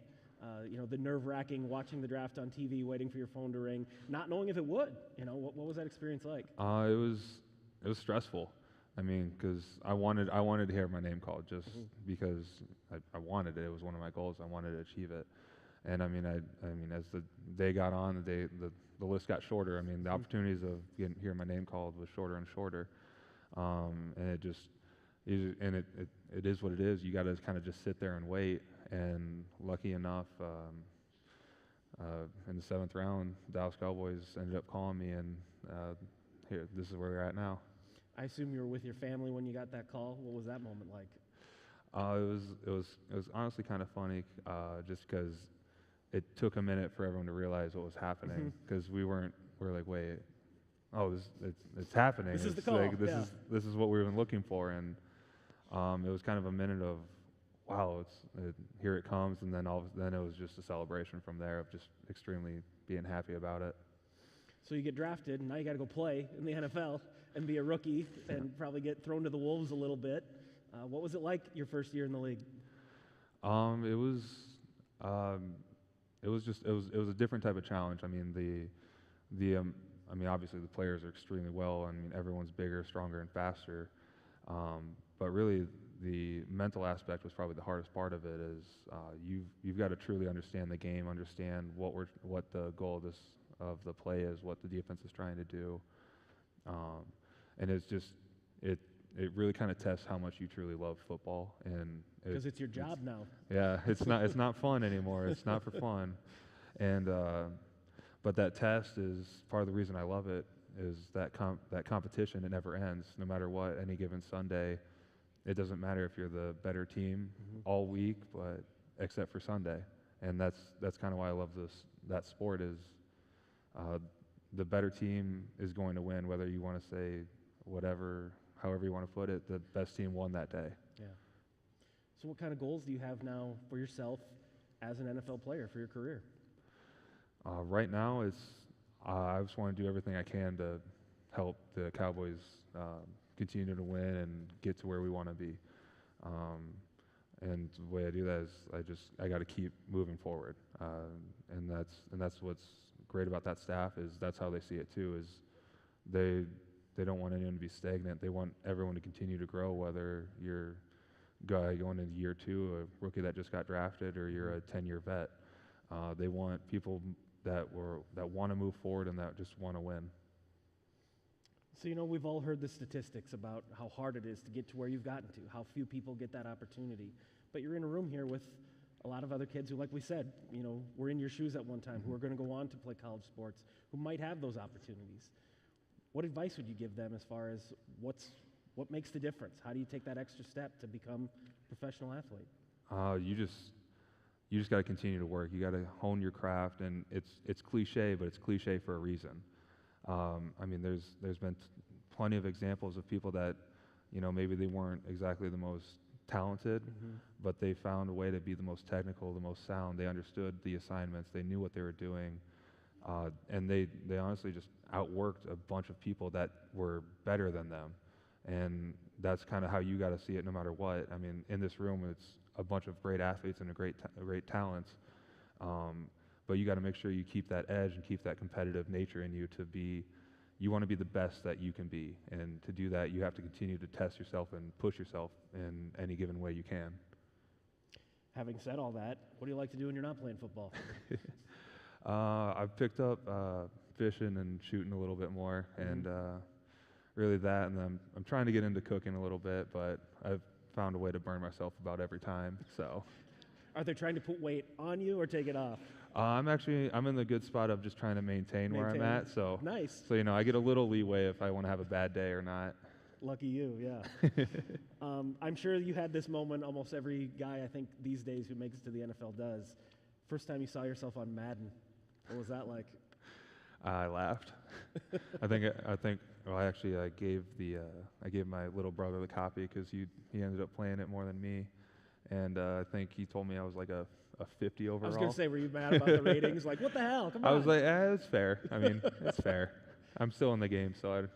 The nerve-wracking watching the draft on TV, waiting for your phone to ring, not knowing if it would. What was that experience like? It was stressful. Because I wanted to hear my name called just because I wanted it. It was one of my goals. I wanted to achieve it. And as the day got on, the list got shorter. The opportunities of hearing my name called was shorter and shorter. And it is what it is. You got to kind of just sit there and wait. And lucky enough, in the 7th round, Dallas Cowboys ended up calling me, and this is where we're at now. I assume you were with your family when you got that call. What was that moment like? It was honestly kind of funny, just because it took a minute for everyone to realize what was happening, because we're like, wait, oh, it's happening. This is the It's call. like, this is what we've been looking for, and it was kind of a minute of, wow, here it comes, and then then it was just a celebration from there of just extremely being happy about it. So you get drafted, and now you got to go play in the NFL and be a rookie and probably get thrown to the wolves a little bit. What was it like your first year in the league? It was a different type of challenge. I mean, I mean, obviously the players are extremely well. I mean, everyone's bigger, stronger, and faster. But really, the mental aspect was probably the hardest part of it. Is you've got to truly understand the game, understand what the goal of the play is, what the defense is trying to do, and it really kind of tests how much you truly love football. And Because it's your job now. Yeah, it's not fun anymore. It's not for fun, and but that test is part of the reason I love it. Is that competition? It never ends, no matter what. Any given Sunday, it doesn't matter if you're the better team all week, but except for Sunday, and that's kind of why I love that sport. Is the better team is going to win, whether you want to say however you want to put it. The best team won that day. Yeah. So what kind of goals do you have now for yourself as an NFL player for your career? Right now, I just want to do everything I can to help the Cowboys continue to win and get to where we want to be. And the way I do that is I got to keep moving forward. And that's what's great about that staff, is that's how they see it too. Is they don't want anyone to be stagnant. They want everyone to continue to grow, whether you're going into year 2, a rookie that just got drafted, or you're a 10-year vet. They want people that want to move forward and that just want to win. So, we've all heard the statistics about how hard it is to get to where you've gotten to, how few people get that opportunity. But you're in a room here with a lot of other kids who, like we said, were in your shoes at one time, who are going to go on to play college sports, who might have those opportunities. What advice would you give them as far as what makes the difference? How do you take that extra step to become a professional athlete? You just got to continue to work. You got to hone your craft, and it's cliche, but it's cliche for a reason. I mean, there's been plenty of examples of people that, maybe they weren't exactly the most talented, but they found a way to be the most technical, the most sound. They understood the assignments. They knew what they were doing, and they honestly just outworked a bunch of people that were better than them. And that's kind of how you got to see it, no matter what. I mean, in this room, it's a bunch of great athletes and great talents, but you got to make sure you keep that edge and keep that competitive nature in you. You want to be the best that you can be, and to do that, you have to continue to test yourself and push yourself in any given way you can. Having said all that, what do you like to do when you're not playing football? I've picked up fishing and shooting a little bit more, and really that, and then I'm trying to get into cooking a little bit, but I've found a way to burn myself about every time. So, are they trying to put weight on you or take it off? I'm in the good spot of just trying to maintain where I'm at. So nice. So I get a little leeway if I want to have a bad day or not. Lucky you, yeah. I'm sure you had this moment. Almost every guy, I think, these days who makes it to the NFL does. First time you saw yourself on Madden, what was that like? I laughed. I gave my little brother the copy because he ended up playing it more than me, and I think he told me I was like a 50 overall. I was going to say, were you mad about the ratings? Like, what the hell? Come on. I was like, it's fair. I mean, it's fair. I'm still in the game, so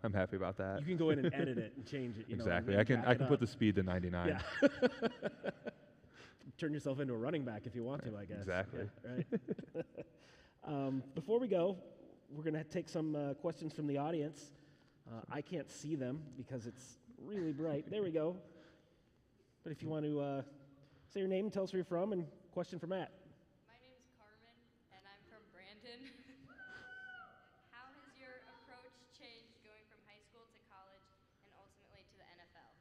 I'm happy about that. You can go in and edit it and change it. Exactly. I can put the speed to 99. Yeah. Turn yourself into a running back if you want to, I guess. Exactly. Yeah, right. Before we go, we're going to take some questions from the audience. I can't see them because it's really bright. There we go. But if you want to say your name, tell us where you're from, and question for Matt. My name is Carmen, and I'm from Brandon. How has your approach changed going from high school to college and ultimately to the NFL?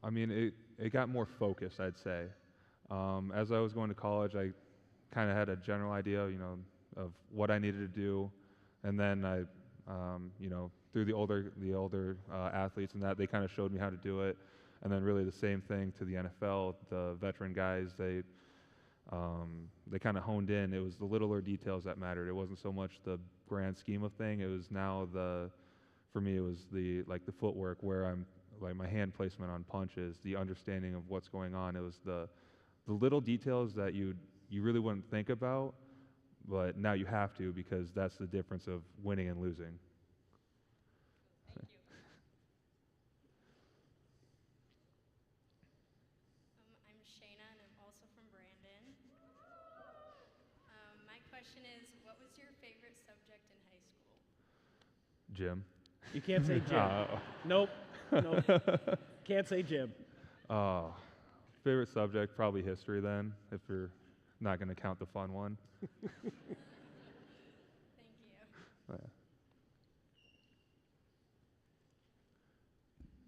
I mean, it got more focused, I'd say. As I was going to college, I kind of had a general idea, of what I needed to do, and then I, through the older athletes and that, they kind of showed me how to do it. And then really the same thing to the NFL. The veteran guys, they kind of honed in. It was the littler details that mattered. It wasn't so much the grand scheme of thing. It was now for me, it was the footwork, where I'm like my hand placement on punches, the understanding of what's going on. It was the little details that you really wouldn't think about, but now you have to, because that's the difference of winning and losing. Thank you. I'm Shayna, and I'm also from Brandon. My question is, what was your favorite subject in high school? Gym. You can't say gym. Nope. Can't say gym. Favorite subject, probably history then, if you're not going to count the fun one. Thank you. Yeah.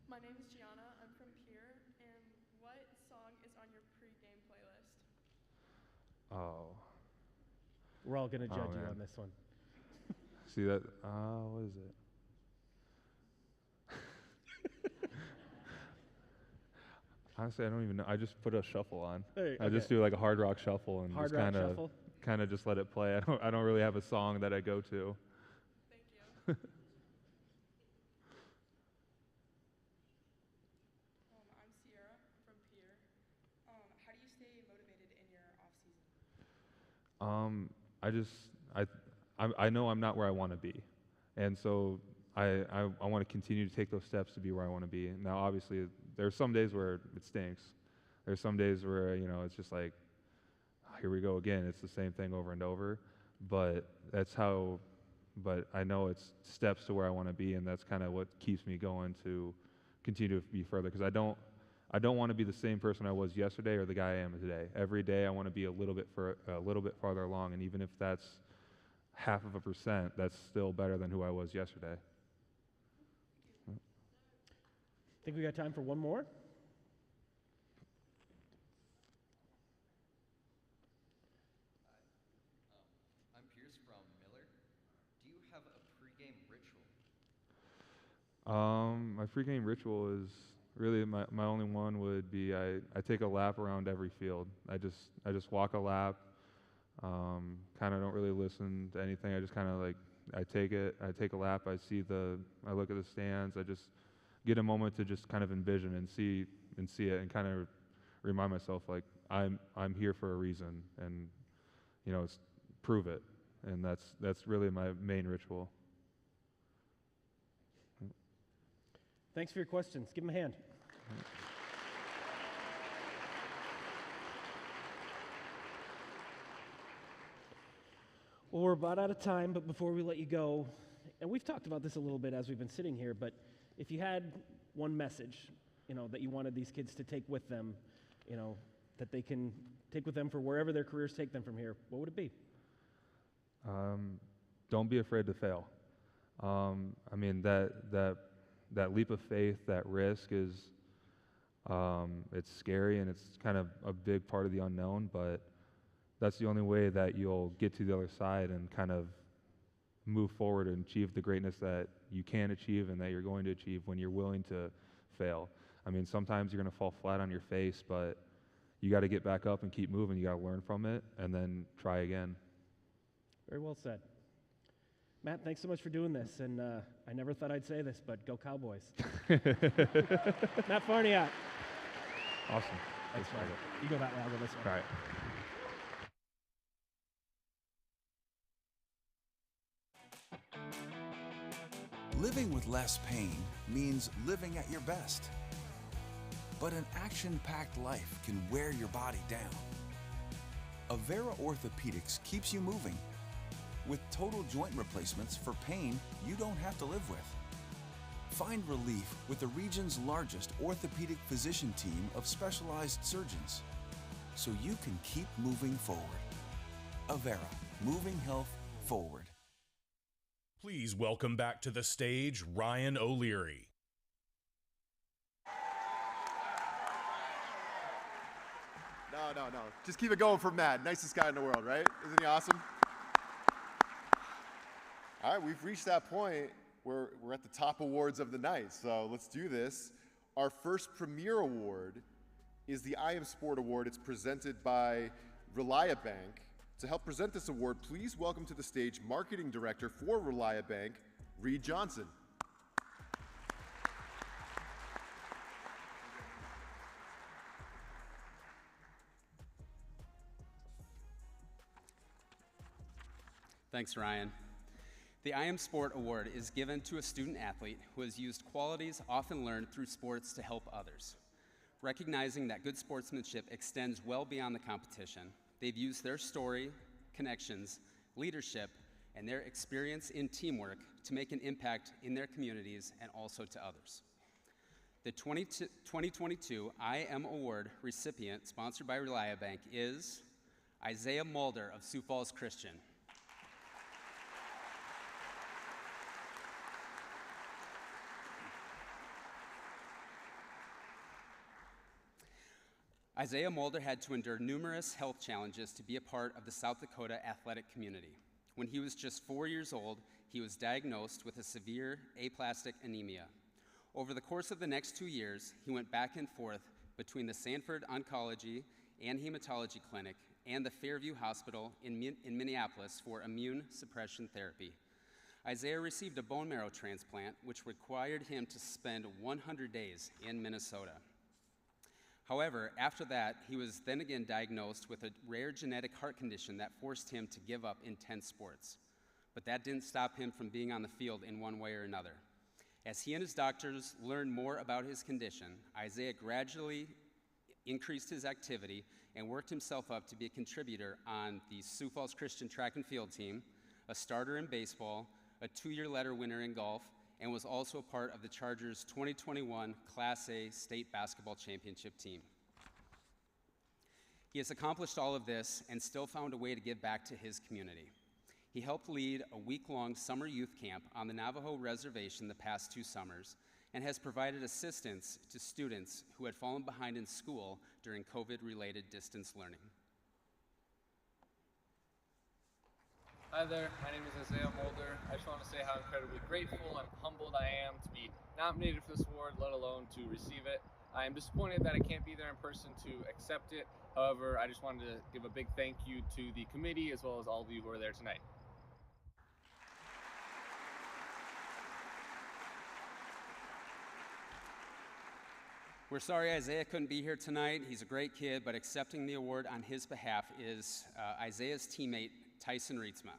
My name is Gianna. I'm from Pierre. And what song is on your pre-game playlist? Oh. We're all going to judge you man. on this one. See that? What is it? Honestly, I don't even know. I just put a shuffle on. I just do like a hard rock shuffle and Hard just rock shuffle? kind of just let it play. I don't really have a song that I go to. Thank you. I'm Sierra. I'm from Pierre. How do you stay motivated in your off season? I know I'm not where I want to be, and so I want to continue to take those steps to be where I want to be. Now, obviously, there's some days where it stinks. There's some days where it's just like, here we go again. It's the same thing over and over. But I know it's steps to where I want to be, and that's kind of what keeps me going to continue to be further. Because I don't want to be the same person I was yesterday or the guy I am today. Every day I want to be a little bit farther along, and even if that's 0.5%, that's still better than who I was yesterday. Think we got time for one more? I'm Pierce from Miller. Do you have a pregame ritual? My pregame ritual is really my only one would be I take a lap around every field. I just walk a lap. Kind of don't really listen to anything. I just kind of I take a lap. I look at the stands. I just get a moment to just kind of envision and see it, and kind of remind myself I'm here for a reason, and it's prove it, and that's really my main ritual. Thanks for your questions. Give them a hand. Well, we're about out of time, but before we let you go, and we've talked about this a little bit as we've been sitting here, but if you had one message, that you wanted these kids to take with them, that they can take with them for wherever their careers take them from here, what would it be? Don't be afraid to fail. I mean, that leap of faith, that risk is, it's scary, and it's kind of a big part of the unknown, but that's the only way that you'll get to the other side and kind of move forward and achieve the greatness that you can achieve and that you're going to achieve when you're willing to fail. I mean, sometimes you're going to fall flat on your face, but you got to get back up and keep moving. You got to learn from it and then try again. Very well said. Matt, thanks so much for doing this, and I never thought I'd say this, but go Cowboys. Matt Farniak. Awesome. Thanks, Matt. You go that way, I'll go this way. All right. Living with less pain means living at your best. But an action-packed life can wear your body down. Avera Orthopedics keeps you moving with total joint replacements for pain you don't have to live with. Find relief with the region's largest orthopedic physician team of specialized surgeons so you can keep moving forward. Avera, moving health forward. Please welcome back to the stage Ryan O'Leary. No. Just keep it going for Matt. Nicest guy in the world, right? Isn't he awesome? All right, we've reached that point where we're at the top awards of the night. So let's do this. Our first premier award is the I Am Sport Award. It's presented by Reliabank. To help present this award, please welcome to the stage Marketing Director for Reliabank, Reed Johnson. Thanks, Ryan. The I Am Sport Award is given to a student athlete who has used qualities often learned through sports to help others. Recognizing that good sportsmanship extends well beyond the competition, they've used their story, connections, leadership, and their experience in teamwork to make an impact in their communities and also to others. The 2022 I Am Award recipient, sponsored by Reliabank, is Isaiah Mulder of Sioux Falls Christian. Isaiah Mulder had to endure numerous health challenges to be a part of the South Dakota athletic community. When he was just 4 years old, he was diagnosed with a severe aplastic anemia. Over the course of the next 2 years, he went back and forth between the Sanford Oncology and Hematology Clinic and the Fairview Hospital in Minneapolis for immune suppression therapy. Isaiah received a bone marrow transplant, which required him to spend 100 days in Minnesota. However, after that, he was then again diagnosed with a rare genetic heart condition that forced him to give up intense sports. But that didn't stop him from being on the field in one way or another. As he and his doctors learned more about his condition, Isaiah gradually increased his activity and worked himself up to be a contributor on the Sioux Falls Christian track and field team, a starter in baseball, a 2-year letter winner in golf, and was also a part of the Chargers' 2021 Class A state basketball championship team. He has accomplished all of this and still found a way to give back to his community. He helped lead a week-long summer youth camp on the Navajo Reservation the past 2 summers and has provided assistance to students who had fallen behind in school during COVID-related distance learning. Hi there, my name is Isaiah Mulder. I just want to say how incredibly grateful and humbled I am to be nominated for this award, let alone to receive it. I am disappointed that I can't be there in person to accept it. However, I just wanted to give a big thank you to the committee as well as all of you who are there tonight. We're sorry Isaiah couldn't be here tonight. He's a great kid, but accepting the award on his behalf is Isaiah's teammate, Tyson Rietzma.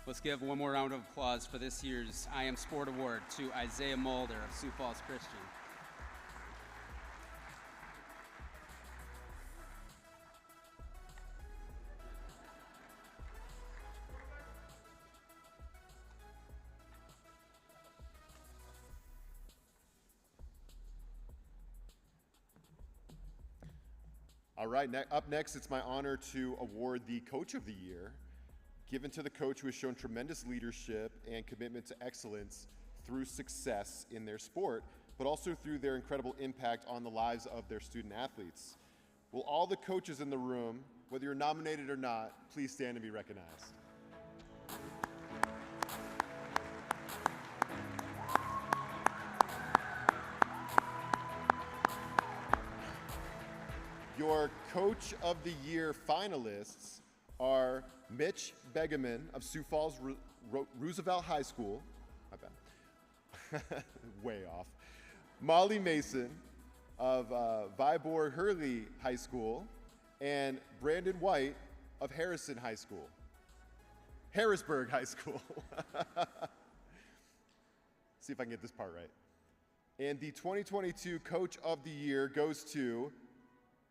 Let's give one more round of applause for this year's I Am Sport Award to Isaiah Mulder of Sioux Falls Christian. All right, up next, it's my honor to award the Coach of the Year, given to the coach who has shown tremendous leadership and commitment to excellence through success in their sport, but also through their incredible impact on the lives of their student athletes. Will all the coaches in the room, whether you're nominated or not, please stand and be recognized. Your Coach of the Year finalists are Mitch Begeman of Sioux Falls Roosevelt High School, my bad, way off. Molly Mason of Vibor Hurley High School, and Brandon White of Harrison High School. Harrisburg High School. See if I can get this part right. And the 2022 Coach of the Year goes to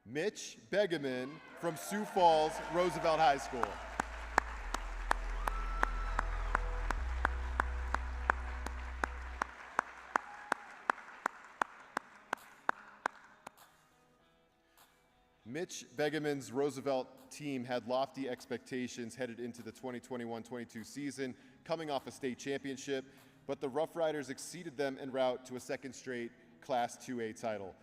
Mitch Begeman from Sioux Falls Roosevelt High School. Mitch Begeman's Roosevelt team had lofty expectations headed into the 2021-22 season, coming off a state championship. but the Rough Riders exceeded them en route to a second straight Class 2A title.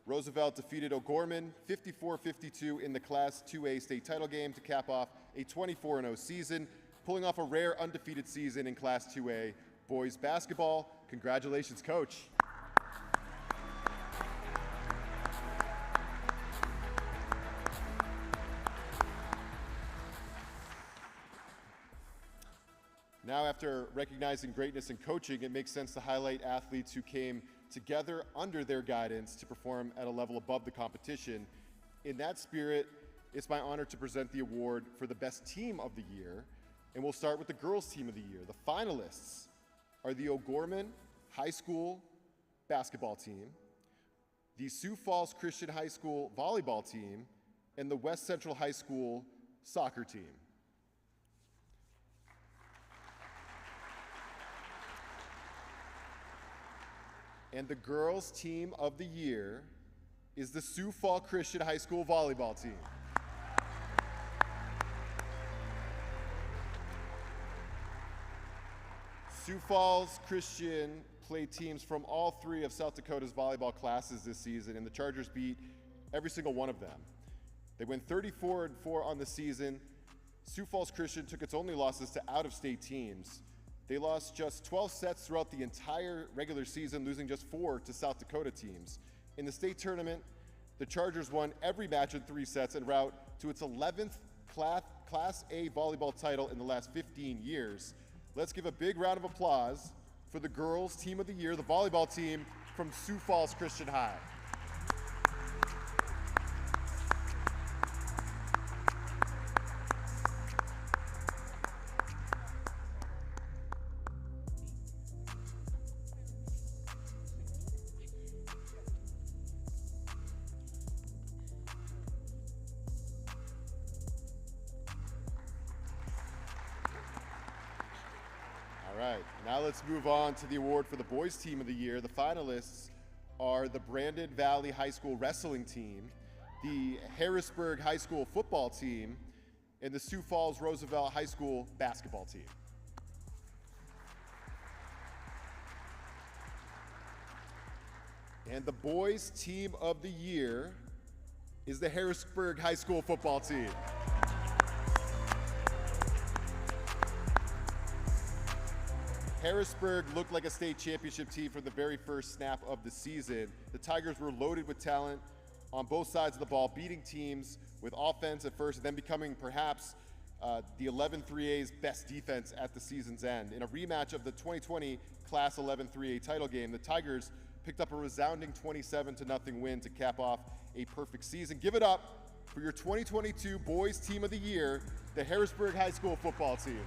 Roosevelt defeated O'Gorman 54-52 in the Class 2A state title game to cap off a 24-0 season, pulling off a rare undefeated season in Class 2A boys basketball. Congratulations, Coach. Now, after recognizing greatness in coaching, it makes sense to highlight athletes who came together under their guidance to perform at a level above the competition. In that spirit, it's my honor to present the award for the best team of the year, and we'll start with the girls' team of the year. The finalists are the O'Gorman High School basketball team, the Sioux Falls Christian High School volleyball team, and the West Central High School soccer team. And the girls' team of the year is the Sioux Falls Christian High School volleyball team. Sioux Falls Christian played teams from all three of South Dakota's volleyball classes this season, and the Chargers beat every single one of them. They went 34-4 on the season. Sioux Falls Christian took its only losses to out-of-state teams. They lost just 12 sets throughout the entire regular season, losing just 4 to South Dakota teams. In the state tournament, the Chargers won every match in 3 sets en route to its 11th Class A volleyball title in the last 15 years. Let's give a big round of applause for the girls' team of the year, the volleyball team from Sioux Falls Christian High. All right, now let's move on to the award for the boys' team of the year. The finalists are the Brandon Valley High School wrestling team, the Harrisburg High School football team, and the Sioux Falls Roosevelt High School basketball team. And the boys' team of the year is the Harrisburg High School football team. Harrisburg looked like a state championship team from the very first snap of the season. The Tigers were loaded with talent on both sides of the ball, beating teams with offense at first and then becoming perhaps the 11-3A's best defense at the season's end. In a rematch of the 2020 Class 11-3A title game, the Tigers picked up a resounding 27-0 win to cap off a perfect season. Give it up for your 2022 Boys Team of the Year, the Harrisburg High School football team.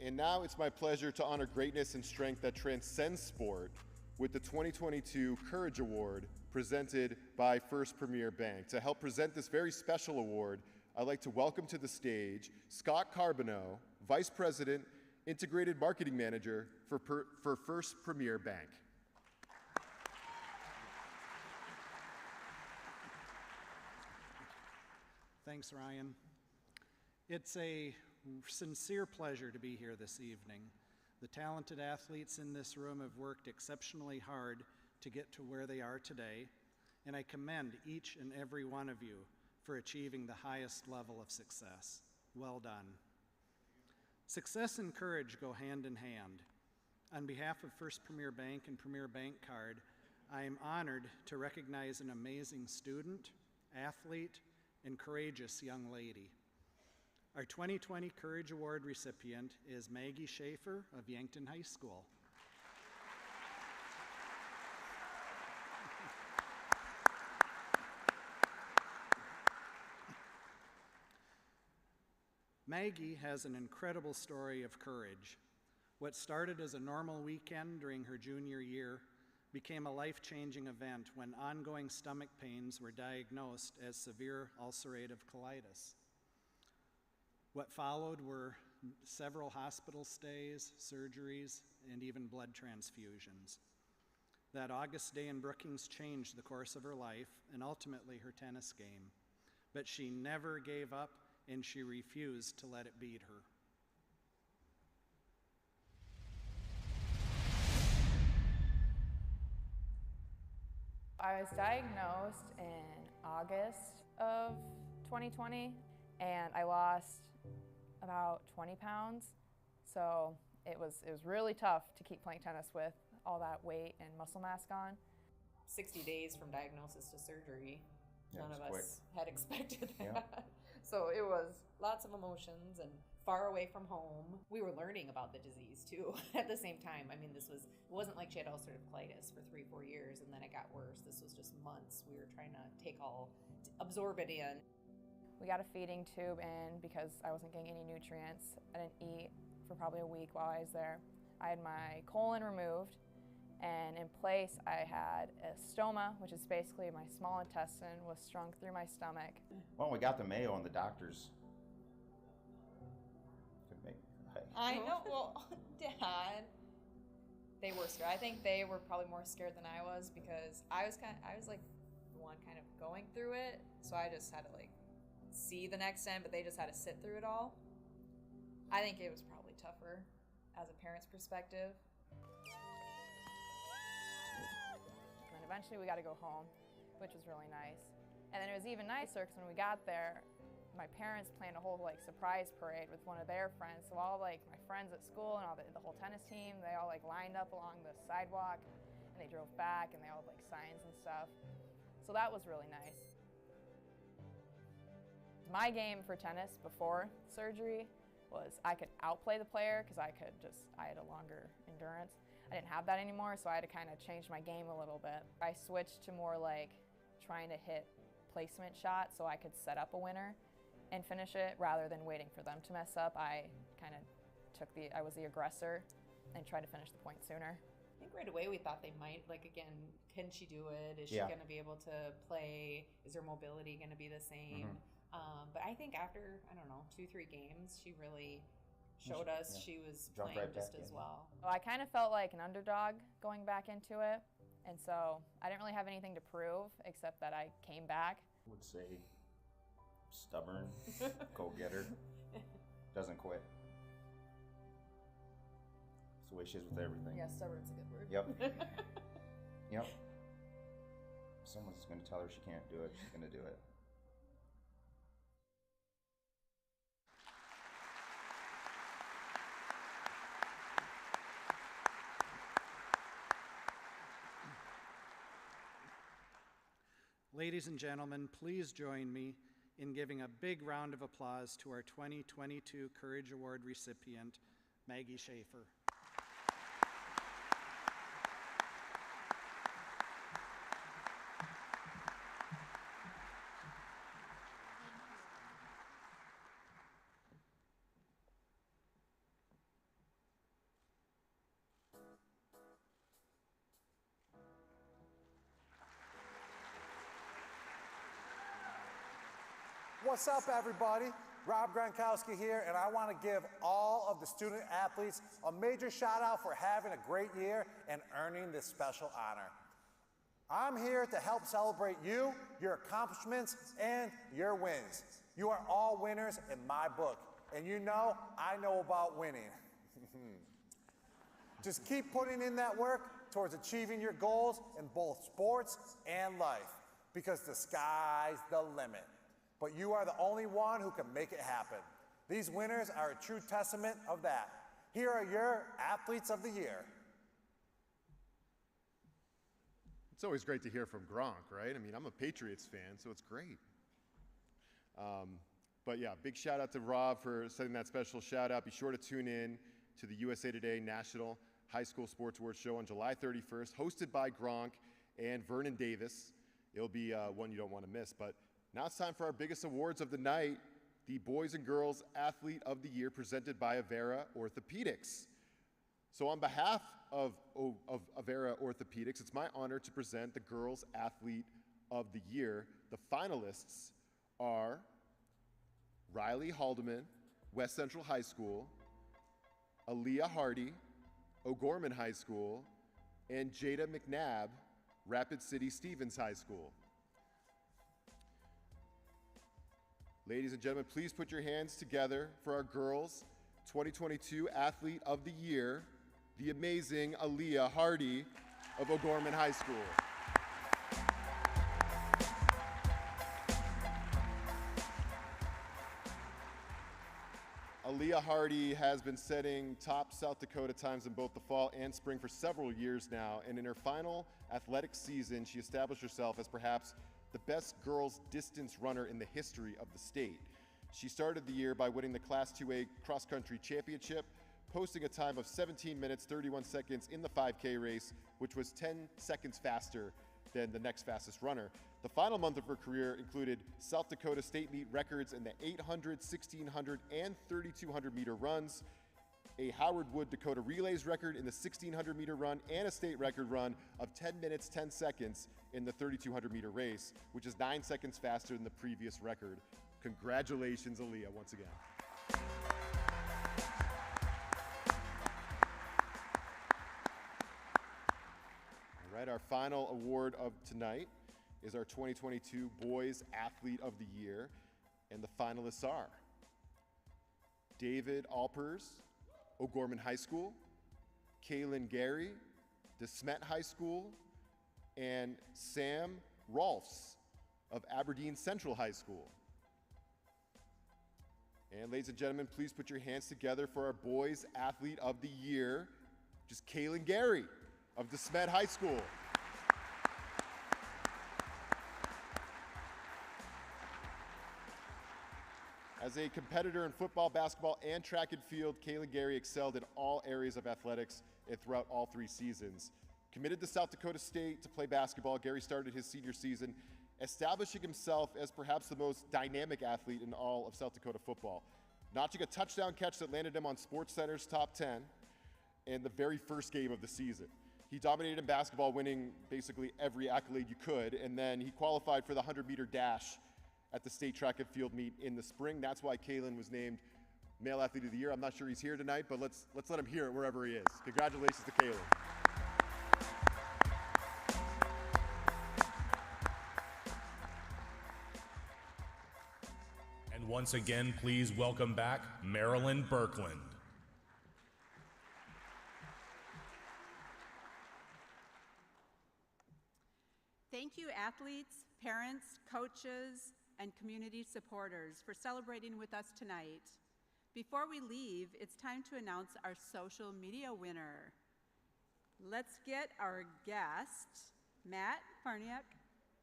And now it's my pleasure to honor greatness and strength that transcends sport with the 2022 Courage Award presented by First Premier Bank. To help present this very special award, I'd like to welcome to the stage Scott Carboneau, Vice President, Integrated Marketing Manager for First Premier Bank. Thanks, Ryan. It's a sincere pleasure to be here this evening. The talented athletes in this room have worked exceptionally hard to get to where they are today, and I commend each and every one of you for achieving the highest level of success. Well done. Success and courage go hand in hand. On behalf of First Premier Bank and Premier Bank Card, I am honored to recognize an amazing student, athlete, and courageous young lady. Our 2020 Courage Award recipient is Maggie Schaefer of Yankton High School. Maggie has an incredible story of courage. What started as a normal weekend during her junior year became a life-changing event when ongoing stomach pains were diagnosed as severe ulcerative colitis. What followed were several hospital stays, surgeries, and even blood transfusions. That August day in Brookings changed the course of her life and ultimately her tennis game. But she never gave up and she refused to let it beat her. I was diagnosed in August of 2020, and I lost about 20 pounds. So it was really tough to keep playing tennis with all that weight and muscle mass gone. 60 days from diagnosis to surgery. Yeah, None of quick. us had expected that. Yeah. So it was lots of emotions and far away from home. We were learning about the disease too at the same time. I mean, it wasn't like she had ulcerative colitis for 3-4 years and then it got worse. This was just months. We were trying to absorb it in. We got a feeding tube in because I wasn't getting any nutrients. I didn't eat for probably a week while I was there. I had my colon removed, and in place I had a stoma, which is basically my small intestine was strung through my stomach. Well, we got the Mayo and the doctors could make. I know. Well, Dad, they were scared. I think they were probably more scared than I was because I was like the one kind of going through it, so I just had to like see the next end, but they just had to sit through it all. I think it was probably tougher as a parent's perspective. And then eventually we got to go home, which was really nice. And then it was even nicer because when we got there, my parents planned a whole like surprise parade with one of their friends. So all like my friends at school and all the whole tennis team, they all like lined up along the sidewalk and they drove back and they all had like signs and stuff. So that was really nice. My game for tennis before surgery was I could outplay the player because I had a longer endurance. I didn't have that anymore, so I had to kind of change my game a little bit. I switched to more like trying to hit placement shots so I could set up a winner and finish it rather than waiting for them to mess up. I kind of I was the aggressor and tried to finish the point sooner. I think right away we thought they might, like again, can she do it? Is she Yeah. going to be able to play? Is her mobility going to be the same? But I think after, I don't know, 2-3 games, she really showed us she was Jumped playing right just back as in. well. Well, I kind of felt like an underdog going back into it, and so I didn't really have anything to prove except that I came back. I would say stubborn, go-getter, doesn't quit. It's the way she is with everything. Yeah, stubborn's a good word. Yep. Yep. If someone's going to tell her she can't do it, she's going to do it. Ladies and gentlemen, please join me in giving a big round of applause to our 2022 Courage Award recipient, Maggie Schaefer. What's up, everybody? Rob Gronkowski here, and I want to give all of the student athletes a major shout out for having a great year and earning this special honor. I'm here to help celebrate you, your accomplishments, and your wins. You are all winners in my book, and you know I know about winning. Just keep putting in that work towards achieving your goals in both sports and life, because the sky's the limit. But you are the only one who can make it happen. These winners are a true testament of that. Here are your Athletes of the Year. It's always great to hear from Gronk, right? I mean, I'm a Patriots fan, so it's great. But yeah, big shout out to Rob for setting that special shout out. Be sure to tune in to the USA Today National High School Sports Awards Show on July 31st, hosted by Gronk and Vernon Davis. It'll be one you don't want to miss. But now it's time for our biggest awards of the night, the Boys and Girls Athlete of the Year, presented by Avera Orthopedics. So on behalf of Avera Orthopedics, it's my honor to present the Girls Athlete of the Year. The finalists are Riley Haldeman, West Central High School, Aaliyah Hardy, O'Gorman High School, and Jada McNabb, Rapid City Stevens High School. Ladies and gentlemen, please put your hands together for our girls' 2022 Athlete of the Year, the amazing Aaliyah Hardy of O'Gorman High School. Aaliyah Hardy has been setting top South Dakota times in both the fall and spring for several years now, and in her final athletic season, she established herself as perhaps the best girls distance runner in the history of the state. She started the year by winning the Class 2A cross country championship, posting a time of 17 minutes, 31 seconds in the 5K race, which was 10 seconds faster than the next fastest runner. The final month of her career included South Dakota state meet records in the 800, 1600, and 3200 meter runs, a Howard Wood Dakota Relays record in the 1600 meter run, and a state record run of 10 minutes, 10 seconds in the 3200 meter race, which is 9 seconds faster than the previous record. Congratulations, Aaliyah, once again. All right, our final award of tonight is our 2022 Boys Athlete of the Year, and the finalists are David Alpers, O'Gorman High School, Kaylin Gary, DeSmet High School, and Sam Rolfs of Aberdeen Central High School. And ladies and gentlemen, please put your hands together for our Boys Athlete of the Year, which is Kaylin Gary of DeSmet High School. As a competitor in football, basketball, and track and field, Kaylin Gary excelled in all areas of athletics and throughout all 3 seasons. Committed to South Dakota State to play basketball, Gary started his senior season, establishing himself as perhaps the most dynamic athlete in all of South Dakota football. Notching a touchdown catch that landed him on SportsCenter's top 10 in the very first game of the season. He dominated in basketball, winning basically every accolade you could, and then he qualified for the 100-meter dash at the state track and field meet in the spring. That's why Kaylin was named Male Athlete of the Year. I'm not sure he's here tonight, but let's let him hear it wherever he is. Congratulations to Kaylin. And once again, please welcome back Marilyn Birkland. Thank you, athletes, parents, coaches, and community supporters for celebrating with us tonight. Before we leave, it's time to announce our social media winner. Let's get our guest, Matt Farniak,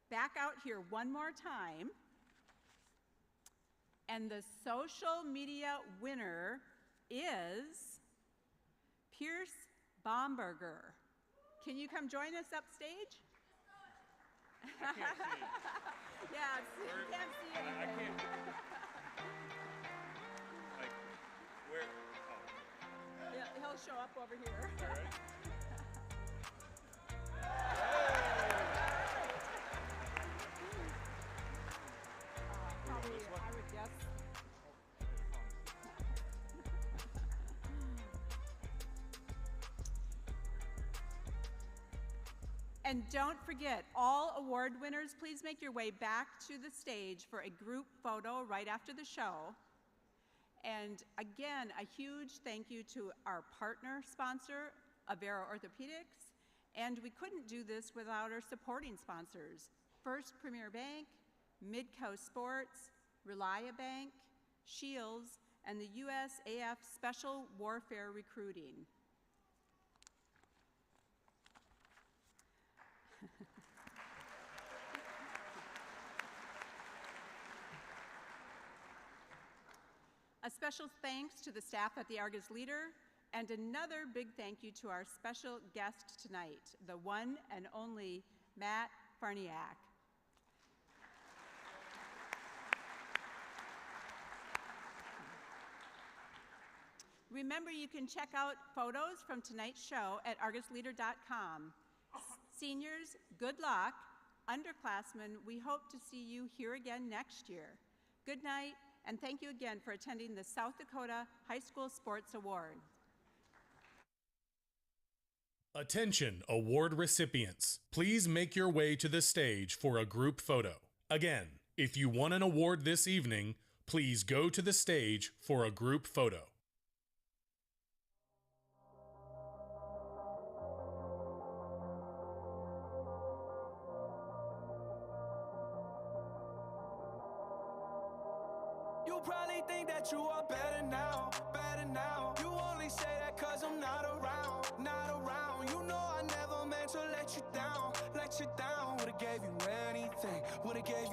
back out here one more time. And the social media winner is Pierce Bomberger. Can you come join us upstage? I can't see it. Yeah, you can't see it. I can't. Like, where? Oh. Yeah, he'll show up over here. All right. Probably, I would guess. And don't forget, all award winners, please make your way back to the stage for a group photo right after the show. And again, a huge thank you to our partner sponsor, Avera Orthopedics. And we couldn't do this without our supporting sponsors, First Premier Bank, Midcoast Sports, Relia Bank, Shields, and the USAF Special Warfare Recruiting. A special thanks to the staff at the Argus Leader, and another big thank you to our special guest tonight, the one and only Matt Farniak. Remember, you can check out photos from tonight's show at argusleader.com. Seniors, good luck. Underclassmen, we hope to see you here again next year. Good night, and thank you again for attending the South Dakota High School Sports Award. Attention, award recipients. Please make your way to the stage for a group photo. Again, if you won an award this evening, please go to the stage for a group photo. You probably think that you are better now, better now. You only say that cause I'm not around, not around. You know I never meant to let you down, let you down. Would've gave you anything, would've gave